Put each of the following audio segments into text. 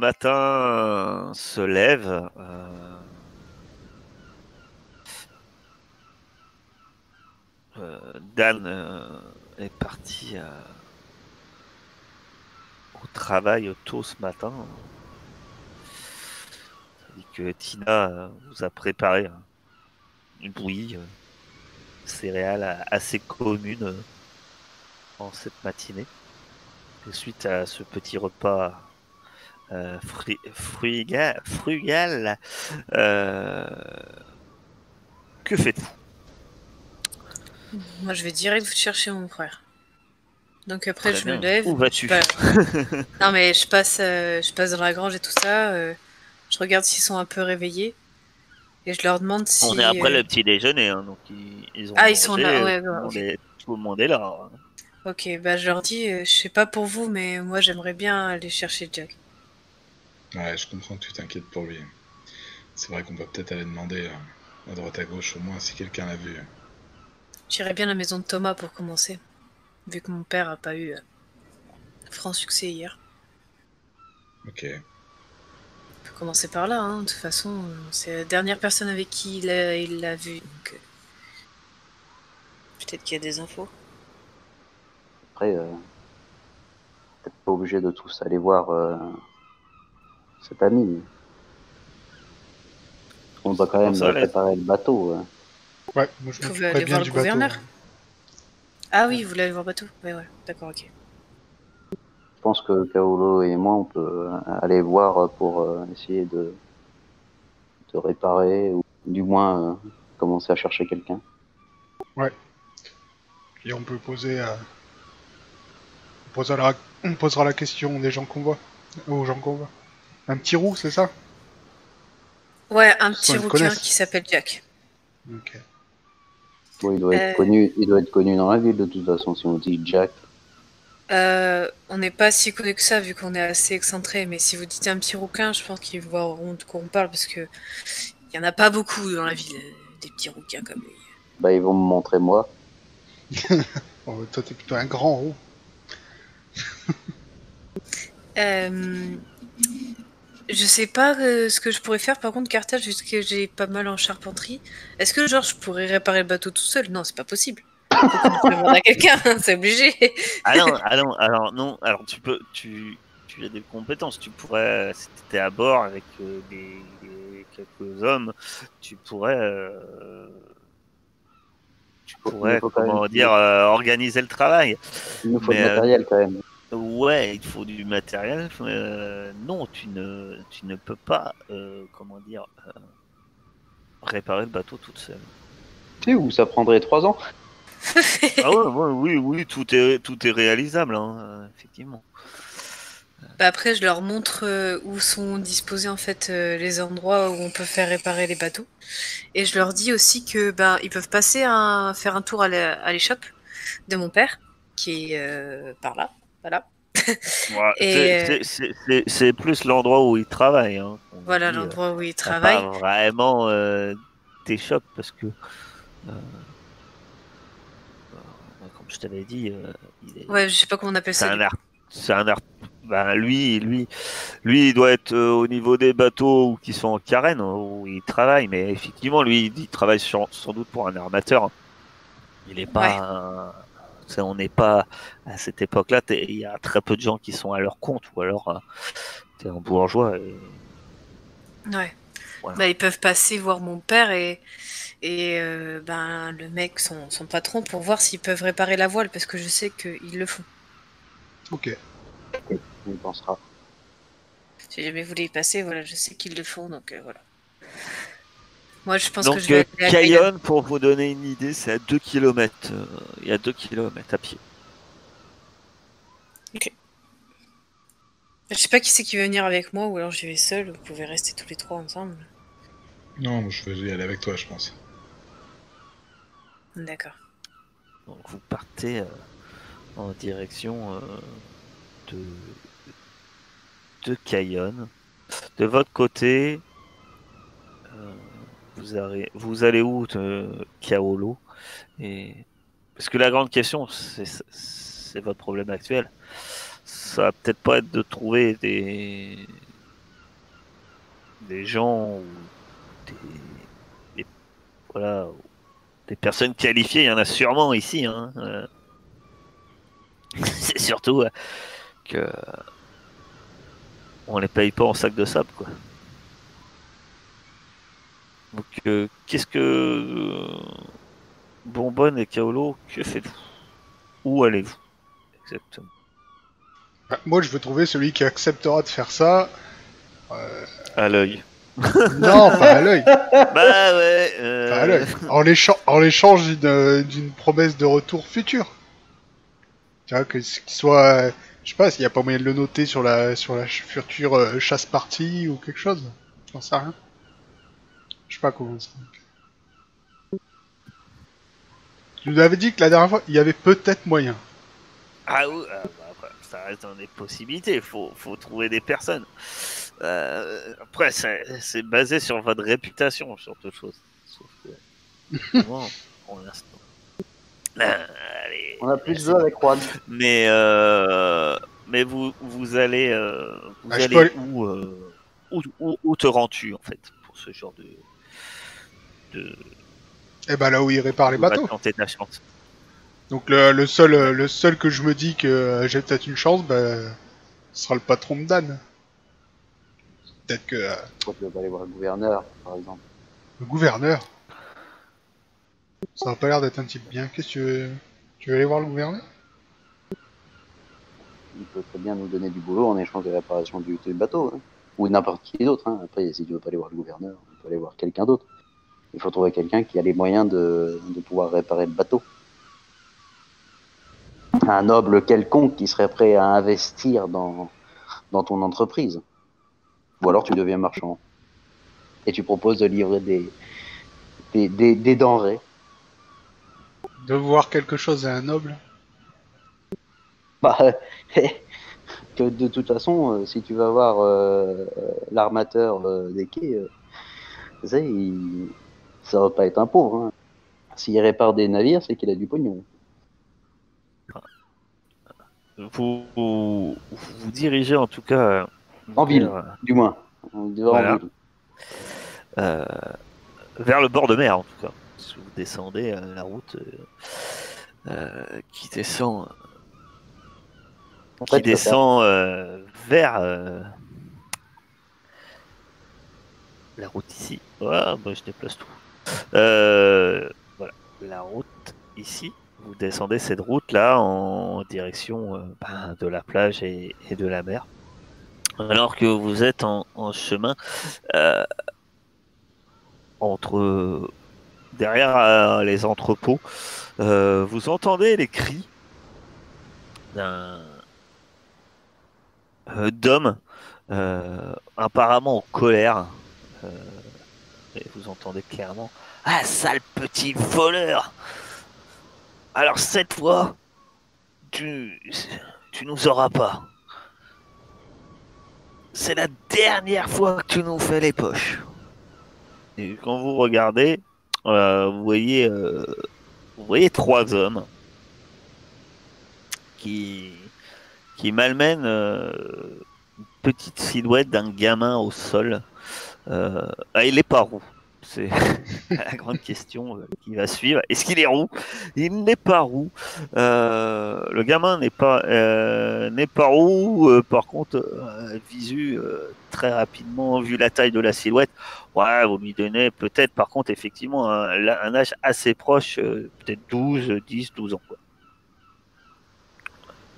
matin se lève. Dan est parti au travail tôt ce matin. Ça dit que Tina vous a préparé une bouillie céréales assez commune en cette matinée. Et suite à ce petit repas frugal, que faites-vous? Moi, je vais direct chercher mon frère. Donc après, Très je me bien. lève. Où vas-tu? Non, mais je passe dans la grange et tout ça. Je regarde s'ils sont un peu réveillés. Et je leur demande On est si... après le petit déjeuner, hein, donc ils ont Ah, ils sont là. mangé, Ouais, ouais, ok. tout le monde est là. Hein. Ok, bah je leur dis, je sais pas pour vous, mais moi, j'aimerais bien aller chercher Jack. Ouais, je comprends que tu t'inquiètes pour lui. C'est vrai qu'on peut peut-être aller demander à droite à gauche au moins si quelqu'un l'a vu. J'irais bien à la maison de Thomas pour commencer, vu que mon père a pas eu franc succès hier. Ok. On peut commencer par là, hein. De toute façon, c'est la dernière personne avec qui il l'a vu, donc peut-être qu'il y a des infos. Après, peut-être pas obligé de tous aller voir cet ami. On doit quand Pour même ça, préparer le bateau. Ouais, moi je Vous pouvez m'occuperais aller bien voir le du bateau. gouverneur. Ah oui, vous voulez aller voir bateau. Ouais, ouais, d'accord, ok. Je pense que Kaolo et moi, on peut aller voir pour essayer de réparer ou du moins commencer à chercher quelqu'un. Ouais. Et on peut poser, on posera la question des gens qu'on voit, aux gens qu'on voit. Un petit roux, c'est ça? Ouais, un Soit petit ils le rouquin connaissent. qui s'appelle Jack. Ok. Bon, il doit être Euh, connu. Il doit être connu dans la ville de toute façon. Si on dit Jack, on n'est pas si connu que ça vu qu'on est assez excentré, mais si vous dites un petit rouquin, je pense qu'ils voient de quoi on parle parce que il y en a pas beaucoup dans la ville, des petits rouquins comme lui. bah ils vont me montrer moi. Oh, toi t'es plutôt un grand roux. Euh, je sais pas ce que je pourrais faire par contre, Carthage, vu que j'ai pas mal en charpenterie. Est-ce que genre je pourrais réparer le bateau tout seul? Non, c'est pas possible. Faut qu'on demande à quelqu'un, c'est obligé. alors non, alors tu as des compétences. Tu pourrais, si tu étais à bord avec quelques hommes, tu pourrais, Il nous faut quand même. comment dire, organiser le travail. Il nous faut le Mais matériel quand même. ouais, il faut du matériel. Non, tu ne peux pas, comment dire, réparer le bateau toute seule. Tu sais où ça prendrait 3 ans? Ah ouais, ouais, oui, oui, tout est réalisable, hein, effectivement. Bah après, je leur montre où sont disposés en fait les endroits où on peut faire réparer les bateaux. Et je leur dis aussi que ben ils peuvent passer faire un tour à l'échoppe de mon père, qui est par là, voilà. Ouais, Et c'est plus l'endroit où il travaille, hein, qu'on a voilà dit. l'endroit où ils T'as pas travaillent. vraiment tes shops parce que, comme je t'avais dit, Ouais, je sais pas comment on appelle c'est ça du un coup. art, c'est un art. Ben, lui, il doit être au niveau des bateaux qui sont en carène où il travaille, mais effectivement, lui, il travaille sans doute pour un armateur. Il est Ouais, pas, on n'est pas à cette époque-là. Il y a très peu de gens qui sont à leur compte, ou alors t'es un bourgeois et ouais. voilà. Bah ils peuvent passer voir mon père et ben le mec, son patron, pour voir s'ils peuvent réparer la voile parce que je sais qu'ils le font. Ok. On y pensera. Si jamais vous voulez y passer, voilà, je sais qu'ils le font, donc voilà. Moi, je pense que je Donc, vais aller à Caillon. Cayonne, pour vous donner une idée, c'est à 2 kilomètres. Il y a 2 kilomètres à pied. Ok. Je sais pas qui c'est qui veut venir avec moi, ou alors j'y vais seule, vous pouvez rester tous les trois ensemble. Non, je vais y aller avec toi, je pense. D'accord. Donc, vous partez en direction de, de Cayonne. De votre côté, euh, vous allez où, Kaolo? Et parce que la grande question, c'est votre problème actuel. Ça va peut-être pas être de trouver des gens ou voilà, des personnes qualifiées, il y en a sûrement ici. Hein. C'est surtout que on les paye pas en sac de sable, quoi. Donc, qu'est-ce que Bonbonne et Kaolo, que faites-vous? Où allez-vous exactement? Bah, moi, je veux trouver celui qui acceptera de faire ça. À l'œil. Non, pas à l'œil. Bah ouais. Pas à l'œil. En l'échange d'une promesse de retour futur. Tu vois, qu'il soit. Je sais pas, s'il n'y a pas moyen de le noter sur la future chasse partie ou quelque chose. J'en sais rien. Je sais pas comment ça. Tu nous avais dit que la dernière fois, il y avait peut-être moyen. Ah oui, bah, ça reste dans des possibilités. Faut trouver des personnes. Après, c'est basé sur votre réputation, sur toute chose. Sauf que, bon, pour l'instant. Allez, On a plus d'eux avec Juan. Mais vous allez, Ah, je peux aller- où te rends-tu en fait pour ce genre de Eh ben là où il répare les où va bateaux. tenter ta chance. Donc le seul que je me dis que j'ai peut-être une chance, ce sera le patron de Dan. Peut-être que Pourquoi tu veux pas aller voir le gouverneur, par exemple? le gouverneur. Ça n'a pas l'air d'être un type bien. Qu'est-ce que tu veux? Tu veux aller voir le gouverneur? Il peut très bien nous donner du boulot en échange de la réparation du bateau. Hein. Ou n'importe qui d'autre. Hein. Après, si tu veux pas aller voir le gouverneur, on peut aller voir quelqu'un d'autre. Il faut trouver quelqu'un qui a les moyens de pouvoir réparer le bateau. Un noble quelconque qui serait prêt à investir dans ton entreprise. Ou alors tu deviens marchand. Et tu proposes de livrer des denrées. De voir quelque chose à un noble? Bah, que de toute façon, si tu vas voir l'armateur des quais, tu sais, ça va pas être un pauvre. Hein. S'il répare des navires, c'est qu'il a du pognon. Vous dirigez en tout cas En ville, vers, du moins. Voilà. En ville. vers le bord de mer en tout cas. Si vous descendez la route qui descend En fait, vers la route ici. Ah, bah, je déplace tout. Voilà, la route ici. Vous descendez cette route là en direction de la plage et de la mer. Alors que vous êtes en chemin derrière les entrepôts, vous entendez les cris d'hommes apparemment en colère. Et vous entendez clairement: ah, sale petit voleur! Alors cette fois, tu nous auras pas. C'est la dernière fois que tu nous fais les poches. Et quand vous regardez, vous voyez 3 hommes qui malmènent une petite silhouette d'un gamin au sol. Il est pas roux. C'est la grande question qui va suivre. Est-ce qu'il est roux? Il n'est pas roux. Le gamin n'est pas roux. Par contre, visu très rapidement, vu la taille de la silhouette, ouais, vous lui donnez peut-être, par contre, effectivement, un âge assez proche, peut-être 12 ans. Quoi.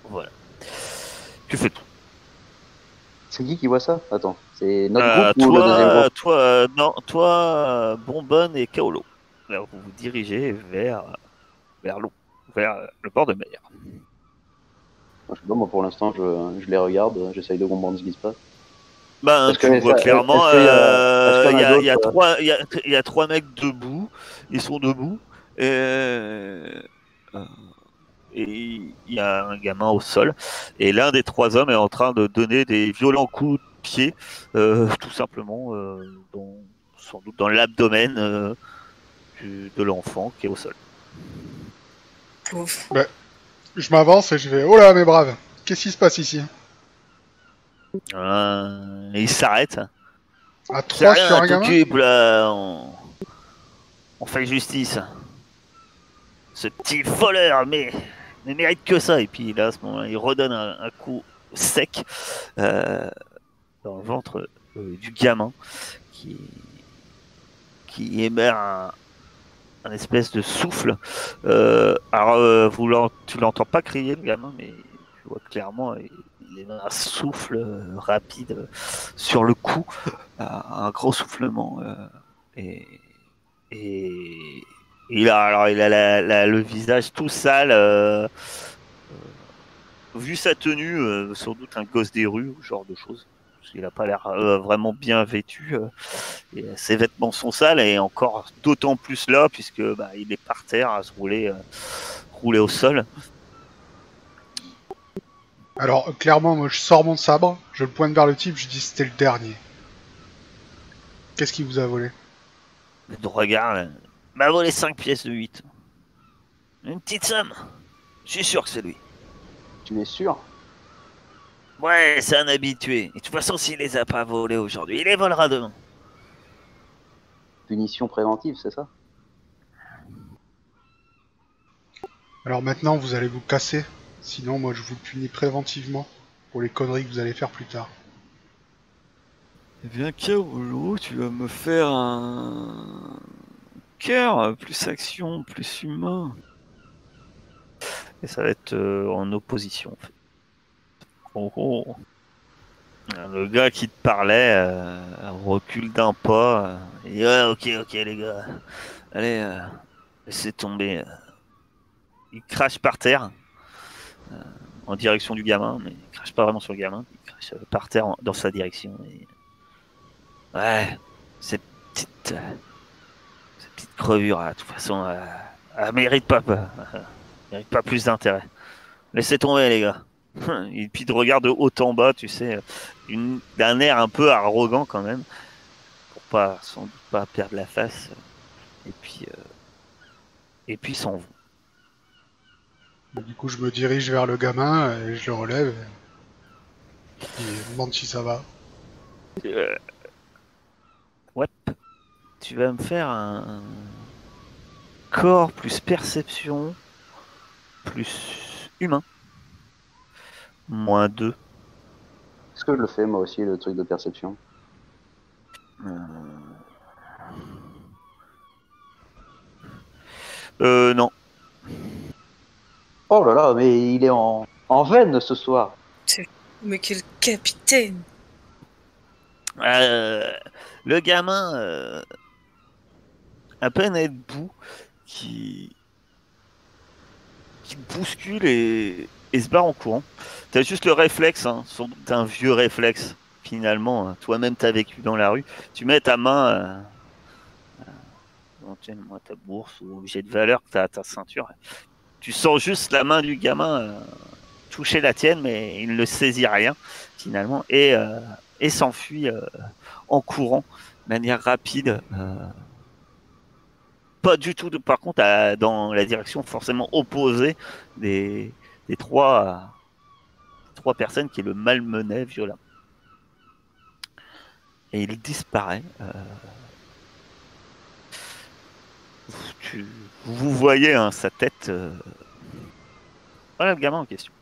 Voilà. Que fais-tu? C'est qui voit ça? Attends, c'est notre groupe ou le deuxième groupe? Toi, Bonbonne et Kaolo. Alors, vous vous dirigez vers l'eau, vers le bord de mer. Je sais pas, moi pour l'instant, je les regarde, j'essaye de comprendre ce qui se passe. Ben, tu vois clairement, il y a 3 mecs debout, ils sont debout, et il y a un gamin au sol, et l'un des 3 hommes est en train de donner des violents coups de pied, tout simplement, sans doute dans l'abdomen de l'enfant qui est au sol. Ouf. Je m'avance et je vais. Oh là, mes braves, qu'est-ce qui se passe ici? Il s'arrête. À C'est 3 sur rien, un gamin? t'occupe là, on fait justice. Ce petit voleur, mais ne mérite que ça. Et puis là, à ce moment-là, il redonne un coup sec euh, dans le ventre du gamin qui, qui émet un espèce de souffle. Alors, tu l'entends pas crier, le gamin, mais tu vois clairement, il émet un souffle rapide sur le cou, un gros soufflement. Et, et il a le visage tout sale. Vu sa tenue, sans doute un gosse des rues, ce genre de choses. Il n'a pas l'air vraiment bien vêtu. Et ses vêtements sont sales et encore d'autant plus là puisque il est par terre à se rouler au sol. Alors, clairement, moi, je sors mon sabre, je le pointe vers le type, je dis c'était le dernier. Qu'est-ce qu'il vous a volé? Le regard m'a volé 5 pièces de 8. Une petite somme. Je suis sûr que c'est lui. Tu es sûr? Ouais, c'est un habitué. Et de toute façon, s'il les a pas volés aujourd'hui, il les volera demain. Punition préventive, c'est ça? Alors maintenant, vous allez vous casser. Sinon, moi, je vous punis préventivement pour les conneries que vous allez faire plus tard. Eh bien, Kaolo, tu vas me faire un cœur, plus action, plus humain. Et ça va être en opposition, en fait. En gros, le gars qui te parlait recule d'un pas. Et dit, ouais, ok, les gars. Allez, laissez tomber. Il crache par terre, en direction du gamin, mais il crache pas vraiment sur le gamin. Il crache par terre dans sa direction. Et... ouais, ces petites crevures, de toute façon, elle mérite pas plus d'intérêt. Laissez tomber, les gars. Et puis il te regarde de haut en bas, tu sais, d'un air un peu arrogant quand même, pour pas sans doute pas perdre la face. Et puis il s'en va. Du coup, je me dirige vers le gamin et je le relève. Et il me demande si ça va. Ouais, tu vas me faire un corps plus perception plus humain. -2. Est-ce que je le fais moi aussi, le truc de perception? Non. Oh là là, mais il est en veine ce soir. Mais quel capitaine! Le gamin, à peine est debout, qui te bouscule et se barre en courant. T'as juste le réflexe, sans doute un vieux réflexe, finalement. Toi-même, t'as vécu dans la rue. Tu mets ta main éventuellement à ta bourse ou objet de valeur que t'as à ta ceinture. Tu sens juste la main du gamin toucher la tienne, mais il ne saisit rien, finalement, et s'enfuit en courant de manière rapide. Pas du tout, par contre, dans la direction forcément opposée des trois personnes qui le malmenaient violemment. Et il disparaît. Vous voyez sa tête. Voilà le gamin en question.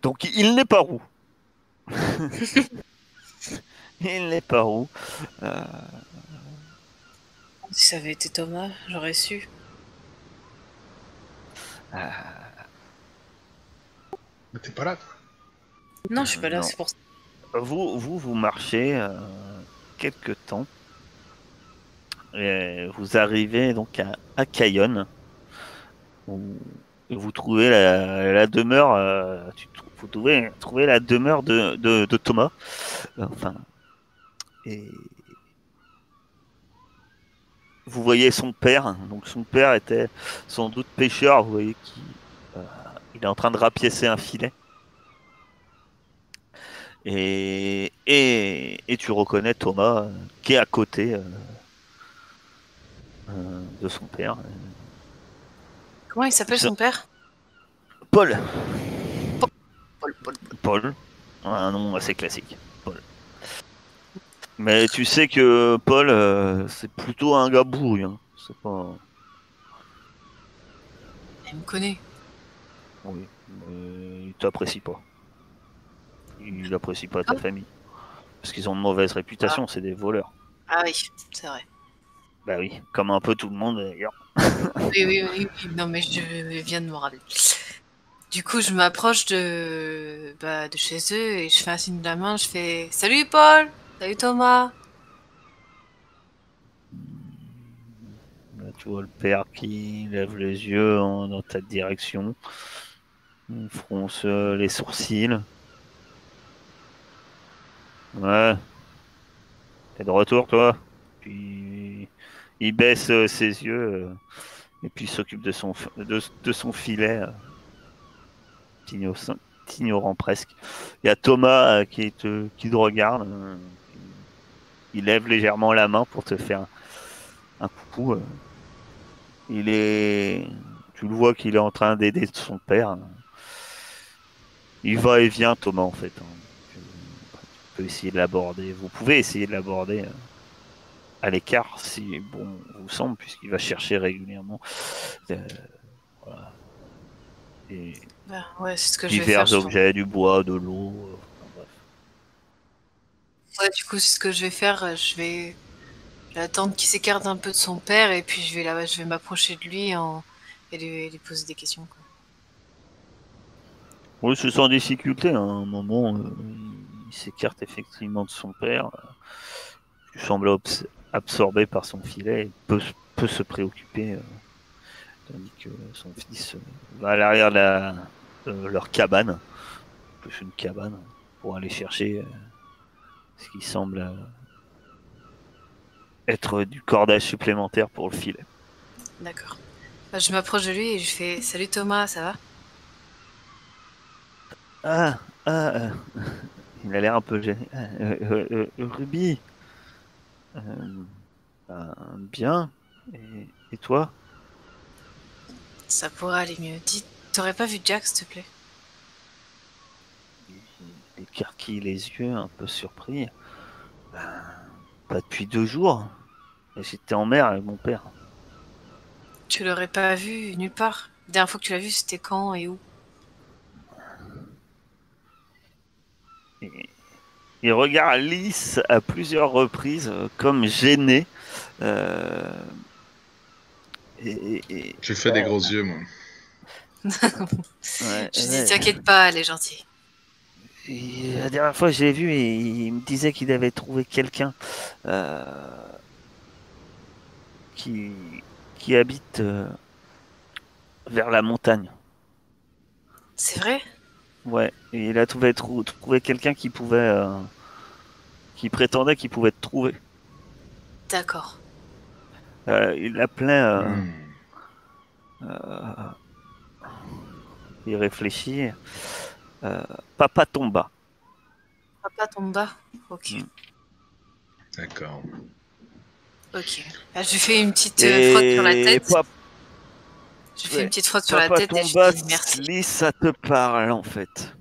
Donc il n'est pas roux. Il n'est pas roux. Si ça avait été Thomas, j'aurais su. Mais t'es pas là, toi. Non, je suis pas là, Non. c'est pour ça. Vous marchez quelques temps. Et vous arrivez donc à Cayonne. Où vous trouvez la demeure. Vous pouvez trouver la demeure de Thomas. Enfin. Et vous voyez son père. Donc son père était sans doute pêcheur. Vous voyez qu'il est en train de rapiécer un filet. Et tu reconnais Thomas qui est à côté de son père. Comment il s'appelle son père? Paul. Paul. Un nom assez classique. Paul. Mais tu sais que Paul, c'est plutôt un gars bourru. Hein. C'est pas. Il me connaît. Oui, mais il t'apprécie pas. Il apprécie pas ta famille. Parce qu'ils ont une mauvaise réputation, c'est des voleurs. Ah oui, c'est vrai. Bah oui, comme un peu tout le monde d'ailleurs. Oui. Non, mais je viens de me rappeler. Du coup, je m'approche de chez eux et je fais un signe de la main. Je fais salut Paul, salut Thomas. Là, tu vois le père qui lève les yeux dans ta direction. Il fronce les sourcils. Ouais. T'es de retour, toi? Puis il baisse ses yeux et puis il s'occupe de son filet, t'ignorant presque. Il y a Thomas qui te regarde. Il lève légèrement la main pour te faire un coucou. Tu le vois qu'il est en train d'aider son père. Il va et vient, Thomas, en fait. Tu peux essayer de l'aborder. Vous pouvez essayer de l'aborder à l'écart, si bon vous semble, puisqu'il va chercher régulièrement voilà. Et Bah, ouais, c'est ce que je vais divers faire. objets, du bois, de l'eau. Bref. Ouais, du coup, c'est ce que je vais faire. Je vais attendre qu'il s'écarte un peu de son père et puis je vais m'approcher de lui et lui poser des questions. Quoi. Oui, c'est sans difficulté. Hein. À un moment, il s'écarte effectivement de son père. Il semble absorbé par son filet et peut se préoccuper. Tandis que son fils va à l'arrière de leur cabane, plus une cabane, pour aller chercher ce qui semble être du cordage supplémentaire pour le filet. D'accord. Bah, je m'approche de lui et je fais salut Thomas, ça va? Il a l'air un peu gêné. Ruby, bien. Et toi? Ça pourrait aller mieux. Dis, t'aurais pas vu Jack, s'il te plaît? Il écarquille les yeux, un peu surpris. Pas depuis 2 jours. J'étais en mer avec mon père. Tu l'aurais pas vu nulle part. La dernière fois que tu l'as vu, c'était quand et où? Il regarde Lys à plusieurs reprises, comme gêné. J'ai fait des gros yeux, moi. Je dis, t'inquiète pas, elle est gentille. La dernière fois, je l'ai vu et il me disait qu'il avait trouvé quelqu'un qui habite vers la montagne. C'est vrai? Ouais, et il a trouvé quelqu'un qui prétendait qu'il pouvait te trouver. D'accord. Il l'appelait. Il réfléchit. Papa Tomba. Papa Tomba? Ok. D'accord. Ok. Là, je lui fais une petite frotte sur la tête. Je fais une petite frotte sur la tête et je dis merci. Lys, ça te parle en fait.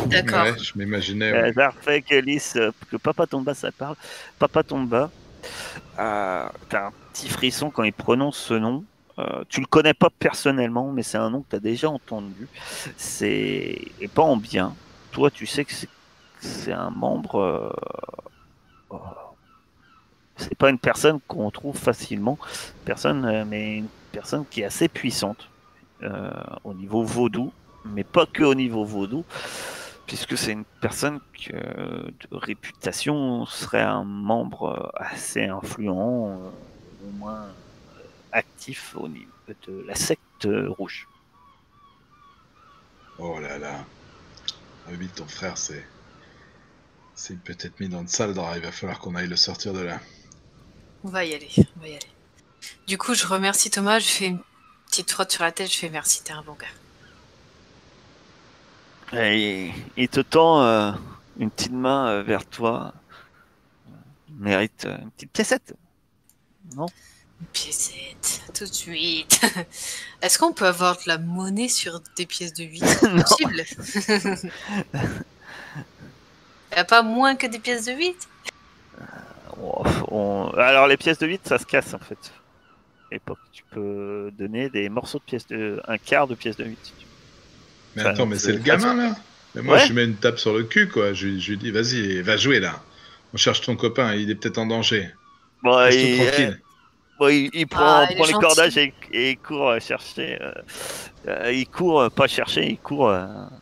D'accord. Ouais, je m'imaginais. Ouais. Parfait que Lys, que Papa Tomba ça parle. Papa Tomba, t'as un petit frisson quand il prononce ce nom. Tu le connais pas personnellement, mais c'est un nom que tu as déjà entendu. Et pas en bien. Toi, tu sais que c'est un membre. C'est pas une personne qu'on trouve facilement. Mais une personne qui est assez puissante au niveau vaudou, mais pas que au niveau vaudou, puisque c'est une personne de réputation serait un membre assez influent, au moins actif au niveau de la secte rouge. Oh là là. Ruby, ton frère, c'est peut-être mis dans le sale drap. Il va falloir qu'on aille le sortir de là. On va y aller. Du coup, je remercie Thomas, je fais une petite frotte sur la tête, je fais merci, t'es un bon gars. Et il te tend une petite main vers toi. Mérite une petite piécette. Non? Une piécette, tout de suite. Est-ce qu'on peut avoir de la monnaie sur des pièces de 8? C'est possible? Y a pas moins que des pièces de 8? Alors les pièces de 8, ça se casse en fait. À l'époque, tu peux donner des morceaux de pièces de... un quart de pièce de 8. Si tu veux. Mais Enfin, attends, mais c'est le c'est- gamin là. Mais moi, Ouais. je lui mets une tape sur le cul, quoi. Je lui dis, vas-y, va jouer là. On cherche ton copain, il est peut-être en danger. Bon, Laisse-tout tranquille. bon, il Ah, il est prend les gentil. cordages et il court chercher. Il court, pas chercher, il court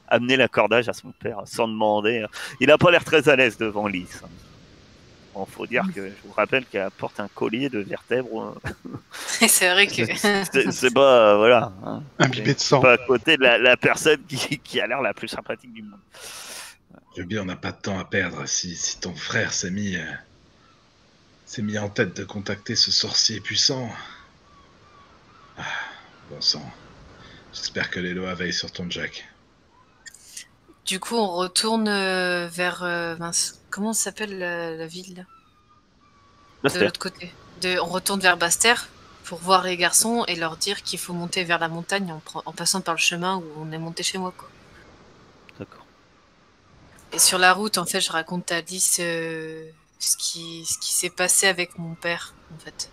amener la cordage à son père sans demander. Il a pas l'air très à l'aise devant Lys. Bon, faut dire que je vous rappelle qu'elle porte un collier de vertèbres. C'est vrai que. C'est pas, voilà. Hein. Imbibé de C'est sang. pas à côté de la personne qui a l'air la plus sympathique du monde. Ruby, on n'a pas de temps à perdre. Si ton frère s'est mis en tête de contacter ce sorcier puissant. Ah, bon sang. J'espère que les lois veillent sur ton Jack. Du coup, on retourne vers. Mince, comment s'appelle la ville là de Baster. l'autre côté. On retourne vers Baster pour voir les garçons et leur dire qu'il faut monter vers la montagne en passant par le chemin où on est monté chez moi, quoi. D'accord. Et sur la route, en fait, je raconte à Alice ce qui s'est passé avec mon père, en fait.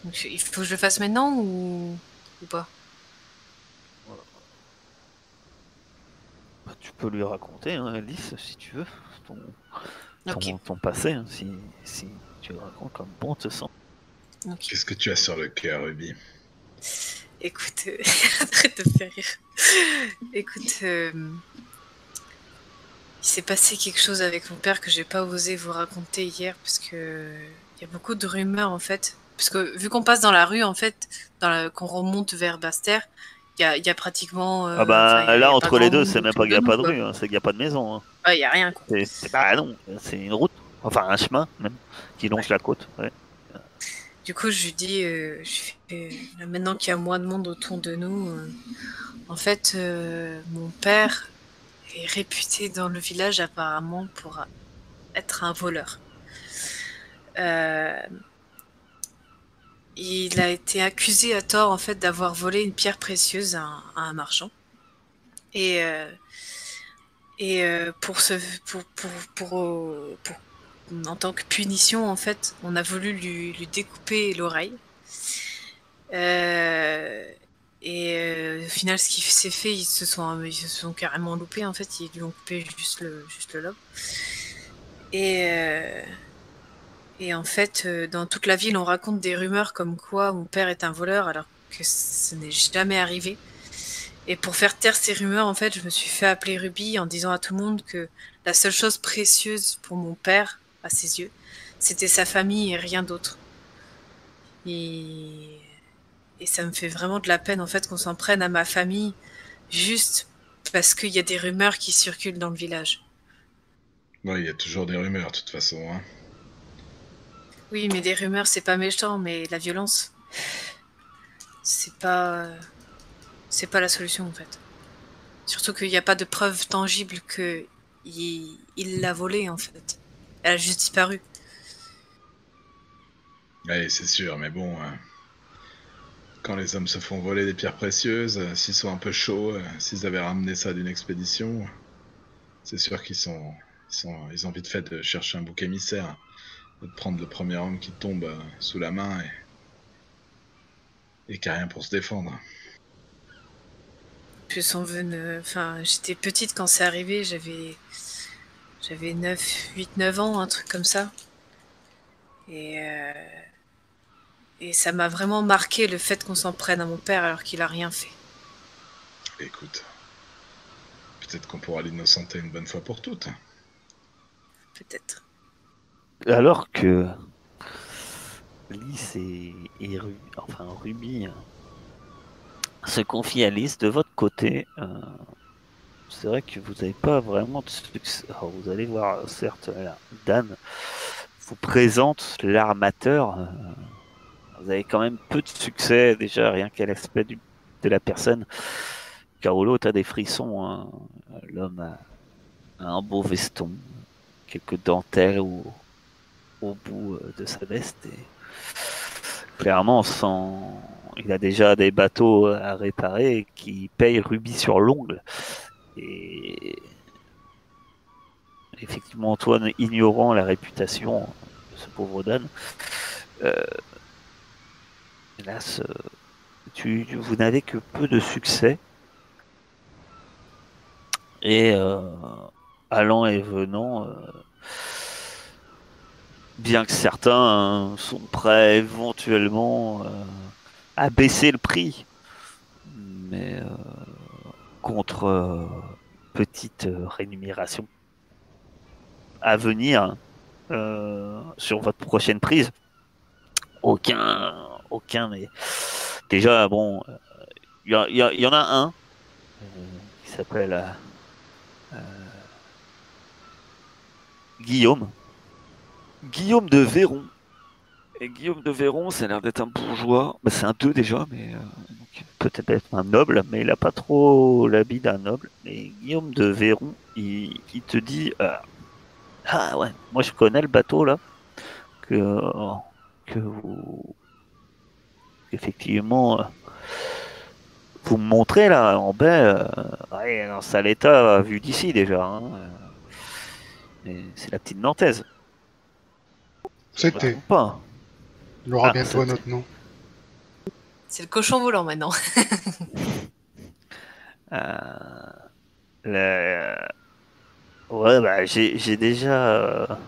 Donc, il faut que je le fasse maintenant ou pas? Bah, tu peux lui raconter, hein, Alice, si tu veux, Ok. ton passé, hein, si tu le racontes comme bon te semble. Ok. Qu'est-ce que tu as sur le cœur, Ruby? Écoute, arrête de me faire rire. Écoute, il s'est passé quelque chose avec mon père que j'ai pas osé vous raconter hier parce que il y a beaucoup de rumeurs en fait. Parce que vu qu'on passe dans la rue en fait, qu'on remonte vers Baster, il y a pratiquement. Ah bah il y a là, pas entre les grand deux, monde c'est même autour pas qu'il n'y a nous, pas de quoi. rue, hein, c'est qu'il n'y a pas de maison. Hein. Ouais, il y a rien quoi. Bah non, c'est une route, enfin un chemin même, qui longe la côte. Ouais. Du coup, je lui dis, là, maintenant qu'il y a moins de monde autour de nous, en fait, mon père est réputé dans le village apparemment pour être un voleur. Il a été accusé à tort en fait d'avoir volé une pierre précieuse à un marchand. Et en tant que punition en fait, on a voulu lui découper l'oreille. Au final, ce qui s'est fait, ils se sont carrément loupés en fait. Ils lui ont coupé juste le lobe. Et en fait, dans toute la ville, on raconte des rumeurs comme quoi mon père est un voleur, alors que ce n'est jamais arrivé. Et pour faire taire ces rumeurs, en fait, je me suis fait appeler Ruby en disant à tout le monde que la seule chose précieuse pour mon père, à ses yeux, c'était sa famille et rien d'autre. Et ça me fait vraiment de la peine, en fait, qu'on s'en prenne à ma famille juste parce qu'il y a des rumeurs qui circulent dans le village. Ouais, il y a toujours des rumeurs, de toute façon. Hein. Oui, mais des rumeurs, c'est pas méchant, mais la violence, c'est pas la solution, en fait. Surtout qu'il n'y a pas de preuve tangible qu'il l'a volée, en fait. Elle a juste disparu. Oui, c'est sûr, mais bon... quand les hommes se font voler des pierres précieuses, s'ils sont un peu chauds, s'ils avaient ramené ça d'une expédition, c'est sûr qu'ils ont vite fait de chercher un bouc émissaire, de prendre le premier homme qui tombe sous la main et qui a rien pour se défendre. Plus on veut, enfin, j'étais petite quand c'est arrivé, j'avais 8-9 ans, un truc comme ça. Et ça m'a vraiment marqué le fait qu'on s'en prenne à mon père alors qu'il a rien fait. Écoute, peut-être qu'on pourra l'innocenter une bonne fois pour toutes. Peut-être. Alors que Lys et Ruby se confient à Lys, de votre côté, c'est vrai que vous n'avez pas vraiment de succès. Alors, vous allez voir, certes, là, Dan vous présente l'armateur. Vous avez quand même peu de succès, déjà, rien qu'à l'aspect de la personne. Carolo, tu as des frissons. Hein. L'homme a un beau veston, quelques dentelles au bout de sa veste. Et clairement, il a déjà des bateaux à réparer qui payent Ruby sur l'ongle. Et effectivement, Antoine, ignorant la réputation de ce pauvre Dan. Hélas, vous n'avez que peu de succès. Et allant et venant, bien que certains sont prêts éventuellement à baisser le prix, mais contre petite rémunération à venir sur votre prochaine prise. Aucun n'est. Déjà, bon, il y en a un qui s'appelle Guillaume de Véron. Et Guillaume de Véron, ça a l'air d'être un bourgeois. Bah, c'est un 2 déjà, mais peut-être être un noble, mais il a pas trop l'habit d'un noble. Et Guillaume de Véron, il te dit ah ouais, moi je connais le bateau là, que vous effectivement vous me montrez là en baie, ouais, dans sale état vu d'ici déjà. Hein, c'est la petite Nantaise. C'était. Pas. Il aura bientôt un autre nom. C'est le cochon volant maintenant. Ouais, bah, j'ai déjà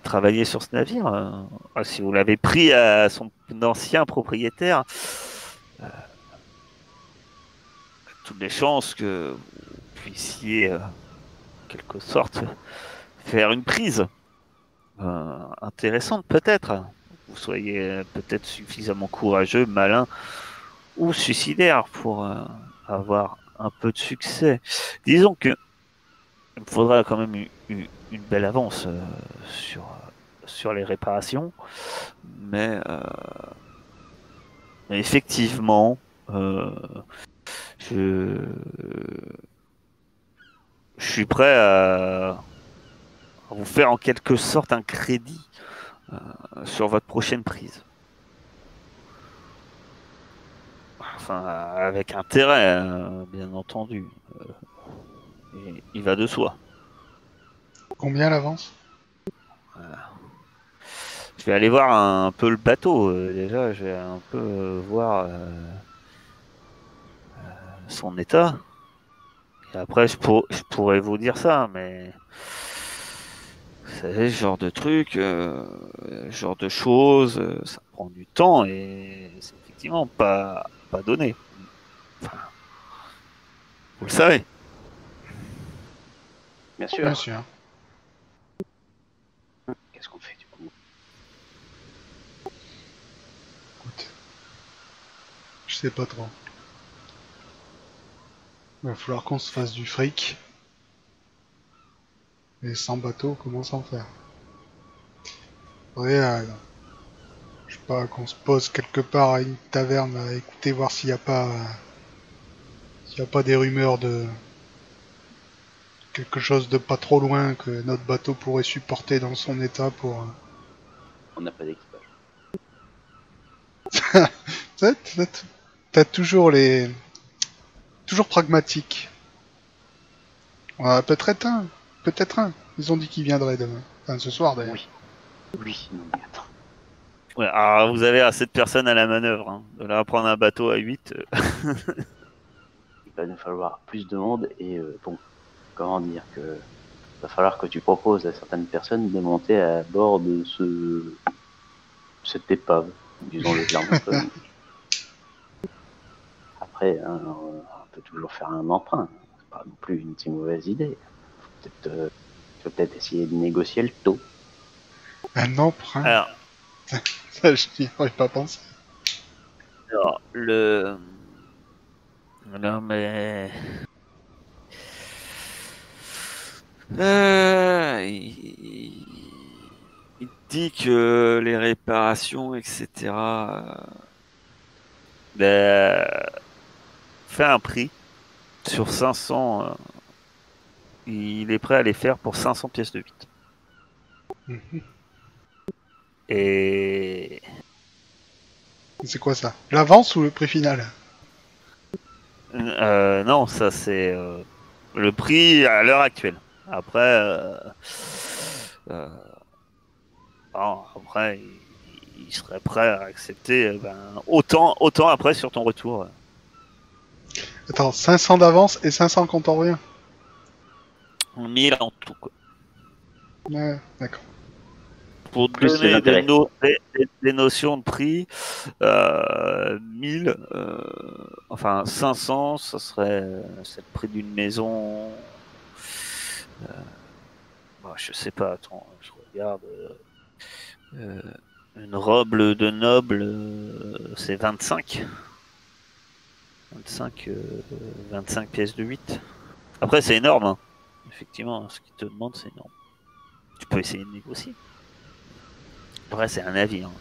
travaillé sur ce navire. Si vous l'avez pris à son ancien propriétaire, toutes les chances que vous puissiez, en quelque sorte, faire une prise intéressante peut-être. Vous soyez peut-être suffisamment courageux, malin ou suicidaire pour avoir un peu de succès. Disons que il me faudra quand même une belle avance sur les réparations, mais effectivement, je suis prêt à vous faire en quelque sorte un crédit sur votre prochaine prise. Enfin, avec intérêt, bien entendu. Et il va de soi. Combien l'avance? Je vais aller voir un peu le bateau. Déjà, je vais un peu voir son état. Et après, je pourrais vous dire ça, mais vous savez, ce genre de truc, ce genre de choses, ça prend du temps et c'est effectivement pas donné. Enfin, vous le savez. Bien sûr. Bien sûr. Qu'est-ce qu'on fait du coup? Écoute. Je sais pas trop. Il va falloir qu'on se fasse du fric. Et sans bateau, comment s'en faire? Ouais, je sais pas, qu'on se pose quelque part à une taverne à écouter, voir s'il y a pas des rumeurs de quelque chose de pas trop loin que notre bateau pourrait supporter dans son état pour. On n'a pas d'équipage. T'as toujours les. Toujours pragmatique. On en a peut-être un. Peut-être un. Ils ont dit qu'ils viendraient demain. Enfin, ce soir d'ailleurs. Oui, non mais attends. Ouais, alors vous avez assez de personnes à la manœuvre. Hein. De là à prendre un bateau à 8. Il va nous falloir plus de monde et bon, comment dire que. Il va falloir que tu proposes à certaines personnes de monter à bord de cette épave, disons-le clairement. Après, hein, on peut toujours faire un emprunt. C'est pas non plus une si mauvaise idée. Faut peut-être essayer de négocier le taux. Un emprunt. Alors, Ça, je n'y aurais pas pensé. alors, non mais. Il dit que les réparations, etc. Fait un prix sur 500. Il est prêt à les faire pour 500 pièces de 8. Mhm. Et C'est quoi ça? L'avance ou le prix final? non, ça c'est le prix à l'heure actuelle. Après, Alors, après, il serait prêt à accepter autant après sur ton retour. Attends, 500 d'avance et 500 quand on revient. 1000 en tout, quoi. Ouais, d'accord. Pour Plus les donner intérêts. des notions de prix, 1000, enfin 500, ça serait c'est le prix d'une maison. Je sais pas, attends, je regarde. Une robe de noble, c'est 25. 25 pièces de 8. Après, c'est énorme. Hein. Effectivement, ce qu'ils te demandent, c'est énorme. Tu peux essayer de négocier. Après, c'est un navire. Hein,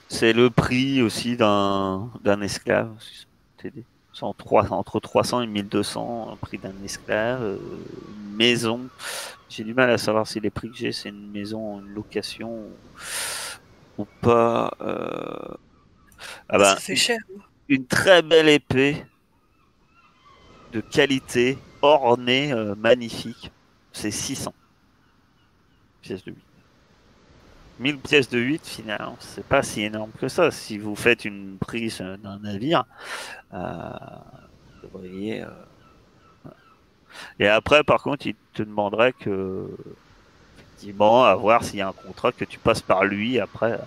c'est le prix aussi d'un esclave. C'est entre 300 et 1200, un prix d'un esclave. Une maison. J'ai du mal à savoir si les prix que j'ai, c'est une maison, une location ou pas. Ça fait cher. Une très belle épée de qualité, ornée, magnifique. C'est 600 pièces de 8. 1000 pièces de 8, finalement, c'est pas si énorme que ça. Si vous faites une prise d'un navire, vous devriez. Et après, par contre, il te demanderait que, effectivement, à voir s'il y a un contrat que tu passes par lui après,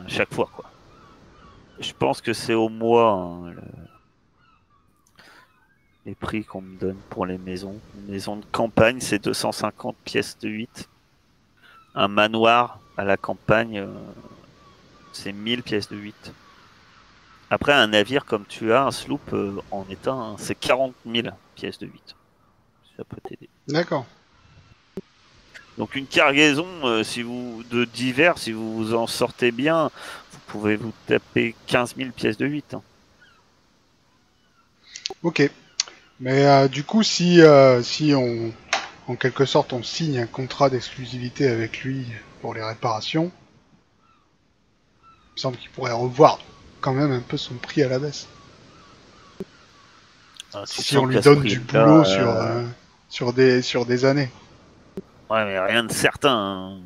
chaque fois, quoi. Je pense que c'est au mois. Hein, les prix qu'on me donne pour les maisons. Une maison de campagne, c'est 250 pièces de 8. Un manoir à la campagne, c'est 1000 pièces de 8. Après, un navire comme tu as, un sloop en état, c'est 40 000 pièces de 8. Ça peut t'aider. D'accord. Donc une cargaison, de d'hiver, si vous vous en sortez bien, vous pouvez vous taper 15 000 pièces de 8. Hein. Ok. Mais du coup, si on, en quelque sorte, on signe un contrat d'exclusivité avec lui pour les réparations, il me semble qu'il pourrait revoir quand même un peu son prix à la baisse. Si on lui donne du boulot sur des années. Ouais, mais rien de certain. Hein.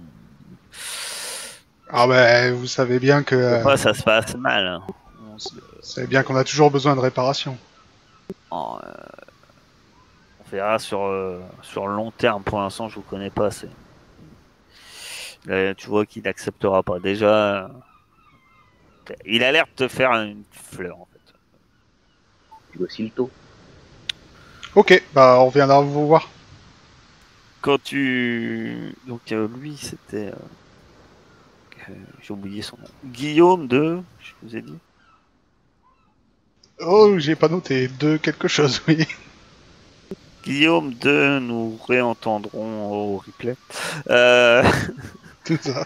Ah ben, vous savez bien que... Parfois, ça se passe mal. Hein. Vous savez bien qu'on a toujours besoin de réparation. On verra sur le long terme. Pour l'instant, je vous connais pas assez. Là, tu vois qu'il n'acceptera pas. Déjà, il a l'air de te faire une fleur, en fait. Négocie le taux. Ok, bah on reviendra vous voir. Quand tu... Donc, lui, c'était... j'ai oublié son nom. Guillaume de... Je vous ai dit. Oh, j'ai pas noté. De quelque chose, oui. Guillaume de... Nous réentendrons au replay. Tout ça.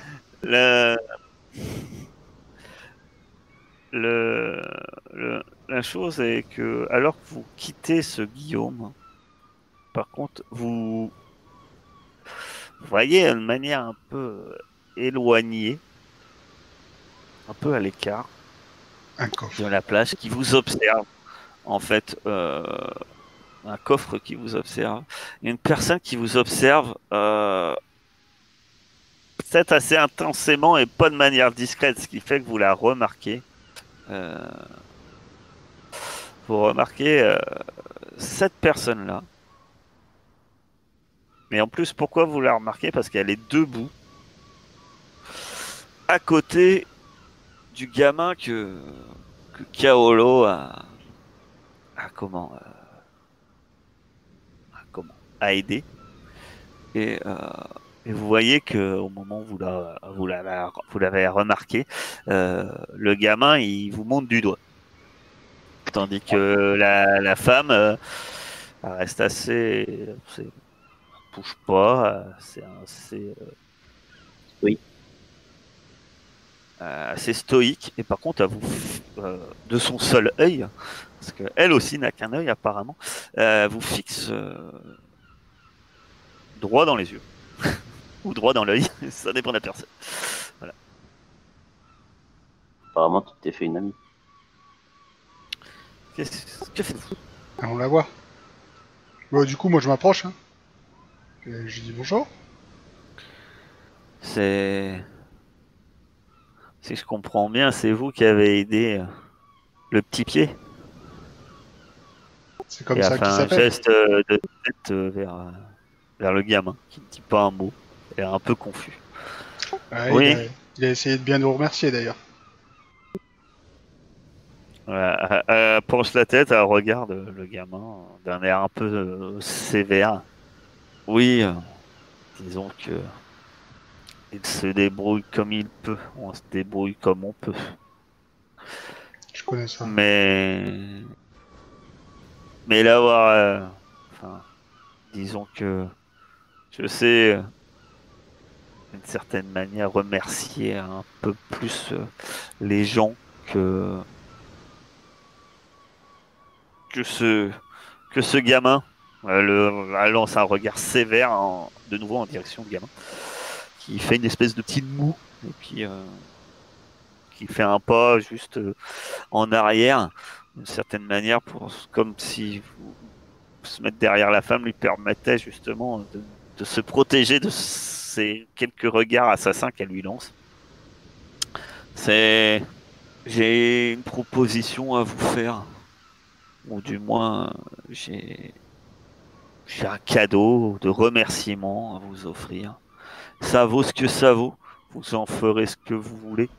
La chose est que, alors que vous quittez ce Guillaume, par contre, vous voyez de manière un peu éloignée, un peu à l'écart Un coffre. de la plage, qui vous observe. En fait, un coffre qui vous observe. Une personne qui vous observe peut-être assez intensément et pas de manière discrète, ce qui fait que vous la remarquez. Vous remarquez cette personne-là. Mais en plus, pourquoi vous la remarquez? Parce qu'elle est debout à côté du gamin que Kaolo a aidé. Et vous voyez que au moment où vous l'avez remarqué, le gamin il vous montre du doigt. Tandis que la femme elle reste assez... bouge pas, c'est assez... Oui. Assez stoïque, et par contre, de son seul œil, parce qu'elle aussi n'a qu'un œil apparemment, vous fixe droit dans les yeux, ou droit dans l'œil, ça dépend de la personne. Voilà. Apparemment, tu t'es fait une amie. Que faites-vous? On la voit. Bon, du coup, moi je m'approche. Hein. Et je dis bonjour. c'est... Si je comprends bien, c'est vous qui avez aidé le petit pied C'est comme et a ça fait qu'il un s'appelle. geste de tête vers le gamin qui ne dit pas un mot. Il est un peu confus. Ouais, Oui, il a essayé de bien nous remercier d'ailleurs. elle penche la tête, elle regarde le gamin d'un air un peu sévère. Oui, disons que il se débrouille comme il peut. On se débrouille comme on peut. Je connais ça. Mais l'avoir, enfin, disons que je sais, d'une certaine manière, remercier un peu plus les gens que que ce que ce gamin. Elle lance un regard sévère de nouveau en direction du gamin, qui fait une espèce de petit mou et puis qui fait un pas juste en arrière, d'une certaine manière, comme si se mettre derrière la femme lui permettait justement de se protéger de ces quelques regards assassins qu'elle lui lance. J'ai une proposition à vous faire, ou du moins j'ai un cadeau de remerciement à vous offrir. Ça vaut ce que ça vaut. Vous en ferez ce que vous voulez.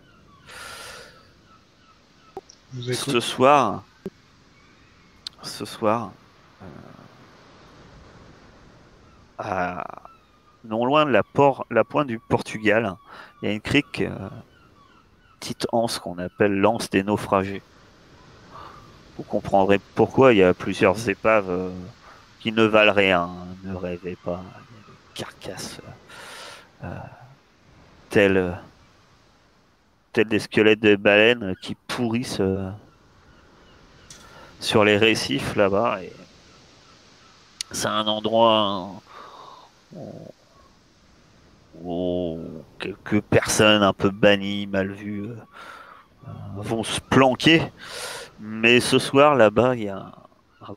Je vous écoute. Ce soir, non loin de la pointe du Portugal, il y a une crique, petite anse qu'on appelle l'anse des naufragés. Vous comprendrez pourquoi il y a plusieurs épaves qui ne valent rien. Ne rêvez pas. Il y a des carcasses telles des squelettes de baleines qui pourrissent sur les récifs là-bas. Et c'est un endroit où quelques personnes un peu bannies, mal vues, vont se planquer. Mais ce soir, là-bas, il y a un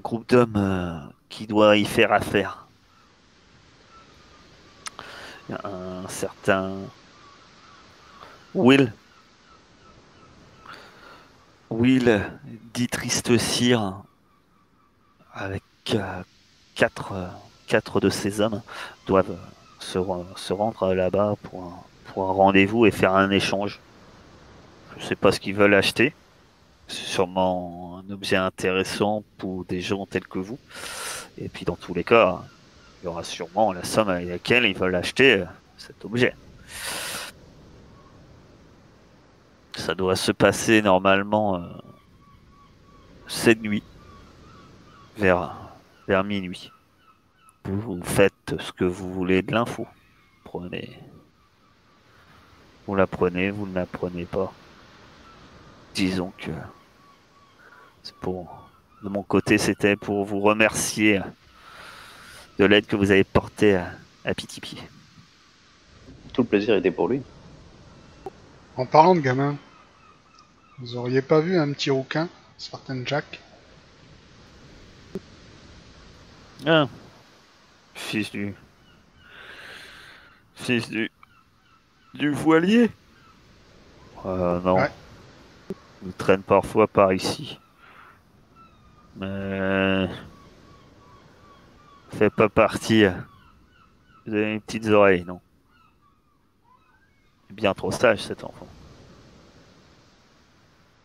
groupe d'hommes qui doit y faire affaire. Il y a un certain Will, dit Triste Cire, avec quatre de ces hommes, doivent se rendre là-bas pour un rendez-vous et faire un échange. Je ne sais pas ce qu'ils veulent acheter. C'est sûrement un objet intéressant pour des gens tels que vous. Et puis dans tous les cas, il y aura sûrement la somme avec laquelle ils veulent acheter cet objet. Ça doit se passer normalement cette nuit, vers minuit. Vous faites ce que vous voulez de l'info. Vous la prenez, vous ne la prenez pas. Disons que de mon côté, c'était pour vous remercier de l'aide que vous avez portée à Pitipi. Tout le plaisir était pour lui. En parlant de gamin, vous auriez pas vu un petit rouquin, certain Jack? Ah, fils du voilier. Non. Ouais. Il traîne parfois par ici. Mais fait pas partie. Vous avez une petites oreilles, non? Bien trop sage cet enfant.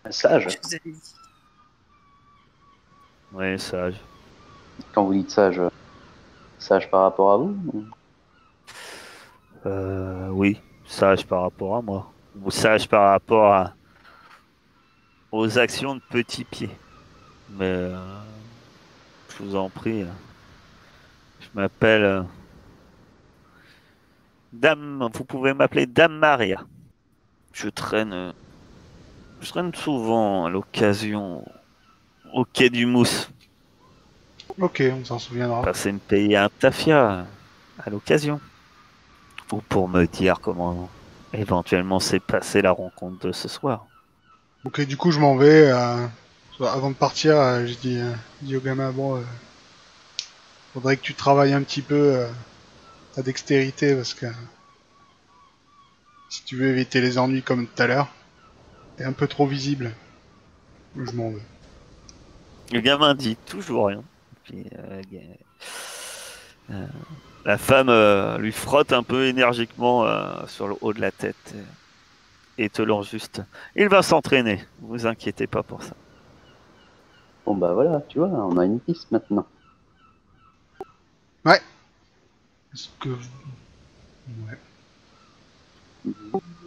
Sage. Je vous avais dit. Oui, sage. Quand vous dites sage, sage par rapport à vous? Oui, sage par rapport à moi. Ou sage par rapport aux actions de Petit Pied. Mais je vous en prie, je m'appelle Dame. Vous pouvez m'appeler Dame Maria. Je traîne souvent à l'occasion au quai du Mousse. Ok, on s'en souviendra. Passer me payer un tafia à l'occasion. Ou pour me dire comment éventuellement s'est passée la rencontre de ce soir. Ok, du coup, je m'en vais. Avant de partir, je dis au gamin, bon, faudrait que tu travailles un petit peu ta dextérité parce que si tu veux éviter les ennuis comme tout à l'heure, t'es un peu trop visible. Je m'en veux. Le gamin dit toujours rien. Puis, la femme lui frotte un peu énergiquement sur le haut de la tête et te lance juste. Il va s'entraîner, vous inquiétez pas pour ça. Bon bah voilà, tu vois, on a une piste maintenant. Est-ce que... Ouais.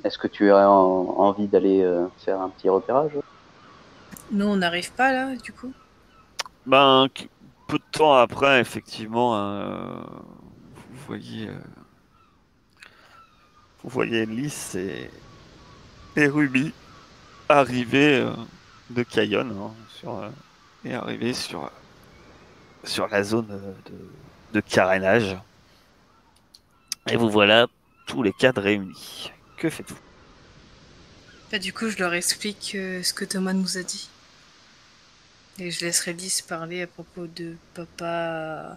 Est-ce que tu as envie d'aller faire un petit repérage? Nous, on n'arrive pas là, du coup. Ben, peu de temps après, effectivement, vous voyez Lys et Ruby arriver de Cayonne et arriver sur la zone de carénage. Et vous voilà tous les quatre réunis. Que faites-vous? Bah, du coup, je leur explique ce que Thomas nous a dit. Et je laisserai Lys parler à propos de papa...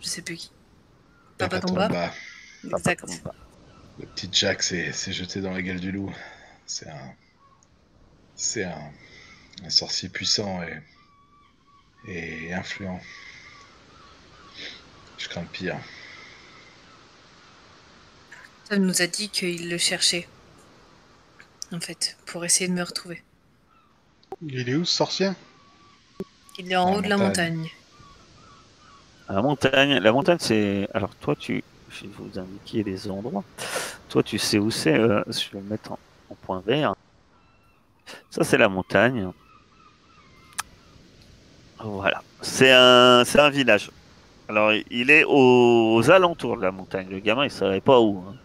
Je sais plus qui. Papa Tomba. Exact. Le petit Jack s'est jeté dans la gueule du loup. C'est un sorcier puissant et influent. Je crains le pire. Tom nous a dit qu'il le cherchait. En fait, pour essayer de me retrouver. Il est où ce sorcier? Il est en haut de la montagne. La montagne, c'est... Alors toi, je vais vous indiquer les endroits. Toi, tu sais où c'est. Je vais le mettre en point vert. Ça, c'est la montagne. Voilà. C'est un village. Alors, il est aux alentours de la montagne. Le gamin, il savait pas où. Hein.